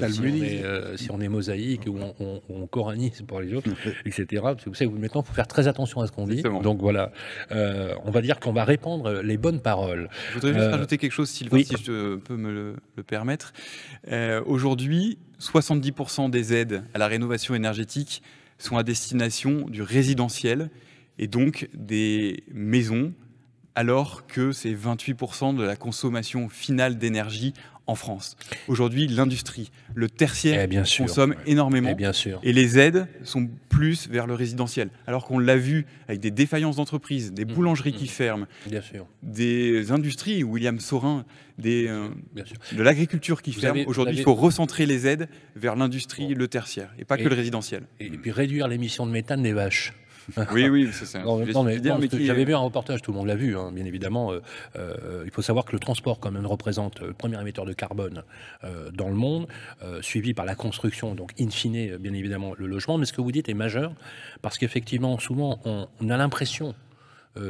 B: si on est mosaïque, ou on coranise pour les autres, etc. Vous savez, maintenant, il faut faire très attention à ce qu'on dit. Donc voilà, on va dire qu'on va répandre les bonnes paroles.
J: Je voudrais juste rajouter quelque chose, Sylvain, si je peux me le permettre. Aujourd'hui, 70% des aides à la rénovation énergétique sont à destination du résidentiel et donc des maisons, alors que c'est 28% de la consommation finale d'énergie en France. Aujourd'hui, l'industrie, le tertiaire consomme énormément et les aides sont plus vers le résidentiel. Alors qu'on l'a vu avec des défaillances d'entreprises, des boulangeries qui ferment, des industries, William Saurin, de l'agriculture qui ferme. Aujourd'hui, il faut recentrer les aides vers l'industrie, le tertiaire et pas que le résidentiel.
B: Et puis réduire l'émission de méthane des vaches.
J: Oui, c'est ça.
B: J'avais vu un reportage, tout le monde l'a vu, bien évidemment. Il faut savoir que le transport, quand même, représente le premier émetteur de carbone dans le monde, suivi par la construction, donc in fine, bien évidemment, le logement. Mais ce que vous dites est majeur, parce qu'effectivement, souvent, on a l'impression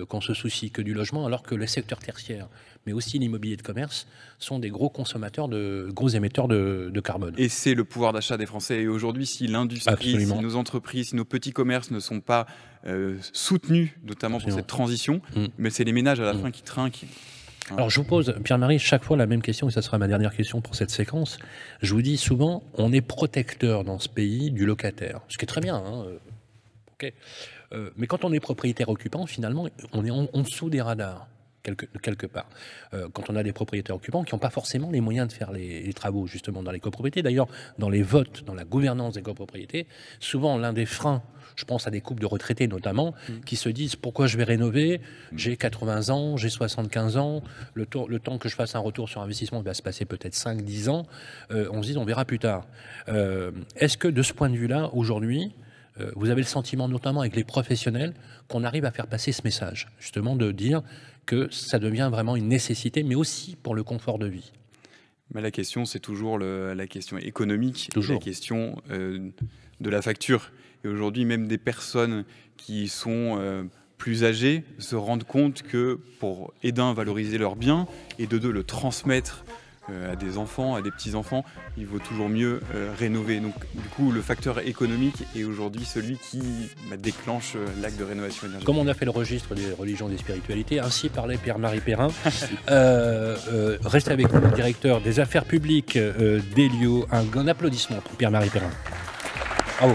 B: qu'on se soucie que du logement, alors que le secteur tertiaire, mais aussi l'immobilier de commerce, sont des gros consommateurs, gros émetteurs de carbone.
J: Et c'est le pouvoir d'achat des Français. Et aujourd'hui, si l'industrie, si nos entreprises, si nos petits commerces ne sont pas soutenus, notamment pour cette transition, mais c'est les ménages à la fin qui trinquent.
B: Alors je vous pose, Pierre-Marie, chaque fois la même question, et ça sera ma dernière question pour cette séquence. Je vous dis souvent, on est protecteur dans ce pays du locataire, ce qui est très bien. Mais quand on est propriétaire occupant, finalement, on est en dessous des radars, quelque part. Quand on a des propriétaires occupants qui n'ont pas forcément les moyens de faire les travaux, justement, dans les copropriétés. D'ailleurs, dans les votes, dans la gouvernance des copropriétés, souvent l'un des freins, je pense à des couples de retraités notamment, qui se disent pourquoi je vais rénover, j'ai 80 ans, j'ai 75 ans, le temps que je fasse un retour sur investissement va se passer peut-être 5-10 ans, on se dit on verra plus tard. Est-ce que de ce point de vue-là, aujourd'hui, vous avez le sentiment, notamment avec les professionnels, qu'on arrive à faire passer ce message, justement de dire que ça devient vraiment une nécessité, mais aussi pour le confort de vie?
J: Mais la question, c'est toujours la question économique, la question de la facture. Et aujourd'hui, même des personnes qui sont plus âgées se rendent compte que pour, d'un, valoriser leurs biens, et de deux, le transmettre à des enfants, à des petits-enfants, il vaut toujours mieux rénover. Donc du coup, le facteur économique est aujourd'hui celui qui déclenche l'acte de rénovation énergétique.
B: Comme on a fait le registre des religions et des spiritualités, ainsi parlait Pierre-Marie Perrin. Restez avec nous, le directeur des affaires publiques d'Elio. Un applaudissement pour Pierre-Marie Perrin. Bravo.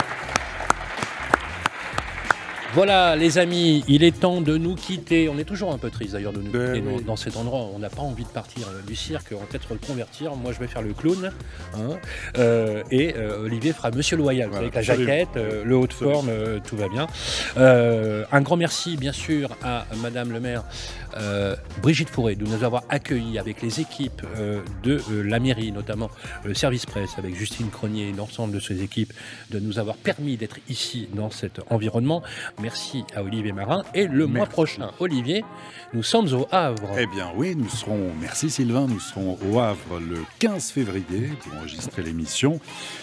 B: Voilà les amis, il est temps de nous quitter. On est toujours un peu triste d'ailleurs de nous quitter dans cet endroit. On n'a pas envie de partir du cirque, on va peut-être reconvertir. Moi je vais faire le clown. Et Olivier fera Monsieur Loyal, avec la jaquette, le haut de forme, tout va bien. Un grand merci bien sûr à Madame le maire Brigitte Fourré de nous avoir accueillis avec les équipes de la mairie, notamment le service presse avec Justine Cronier et l'ensemble de ses équipes, de nous avoir permis d'être ici dans cet environnement. Merci à Olivier Marin. Et le mois prochain, Olivier, nous sommes au Havre.
C: Eh bien oui, nous serons, merci Sylvain, nous serons au Havre le 15 février pour enregistrer l'émission.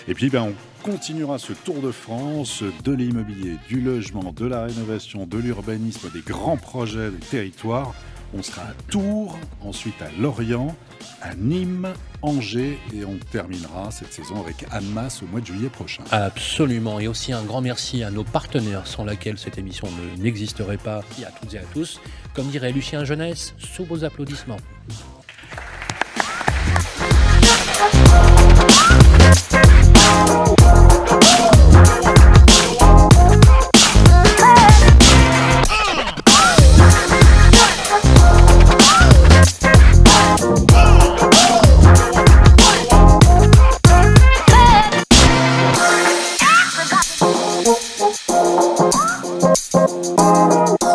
C: Et puis on continuera ce tour de France de l'immobilier, du logement, de la rénovation, de l'urbanisme, des grands projets, des territoires. On sera à Tours, ensuite à Lorient, à Nîmes, Angers, et on terminera cette saison avec Annemasse au mois de juillet prochain.
B: Absolument, et aussi un grand merci à nos partenaires sans lesquels cette émission n'existerait pas, et à toutes et à tous. Comme dirait Lucien Jeunesse, sous vos applaudissements.
K: Thank you.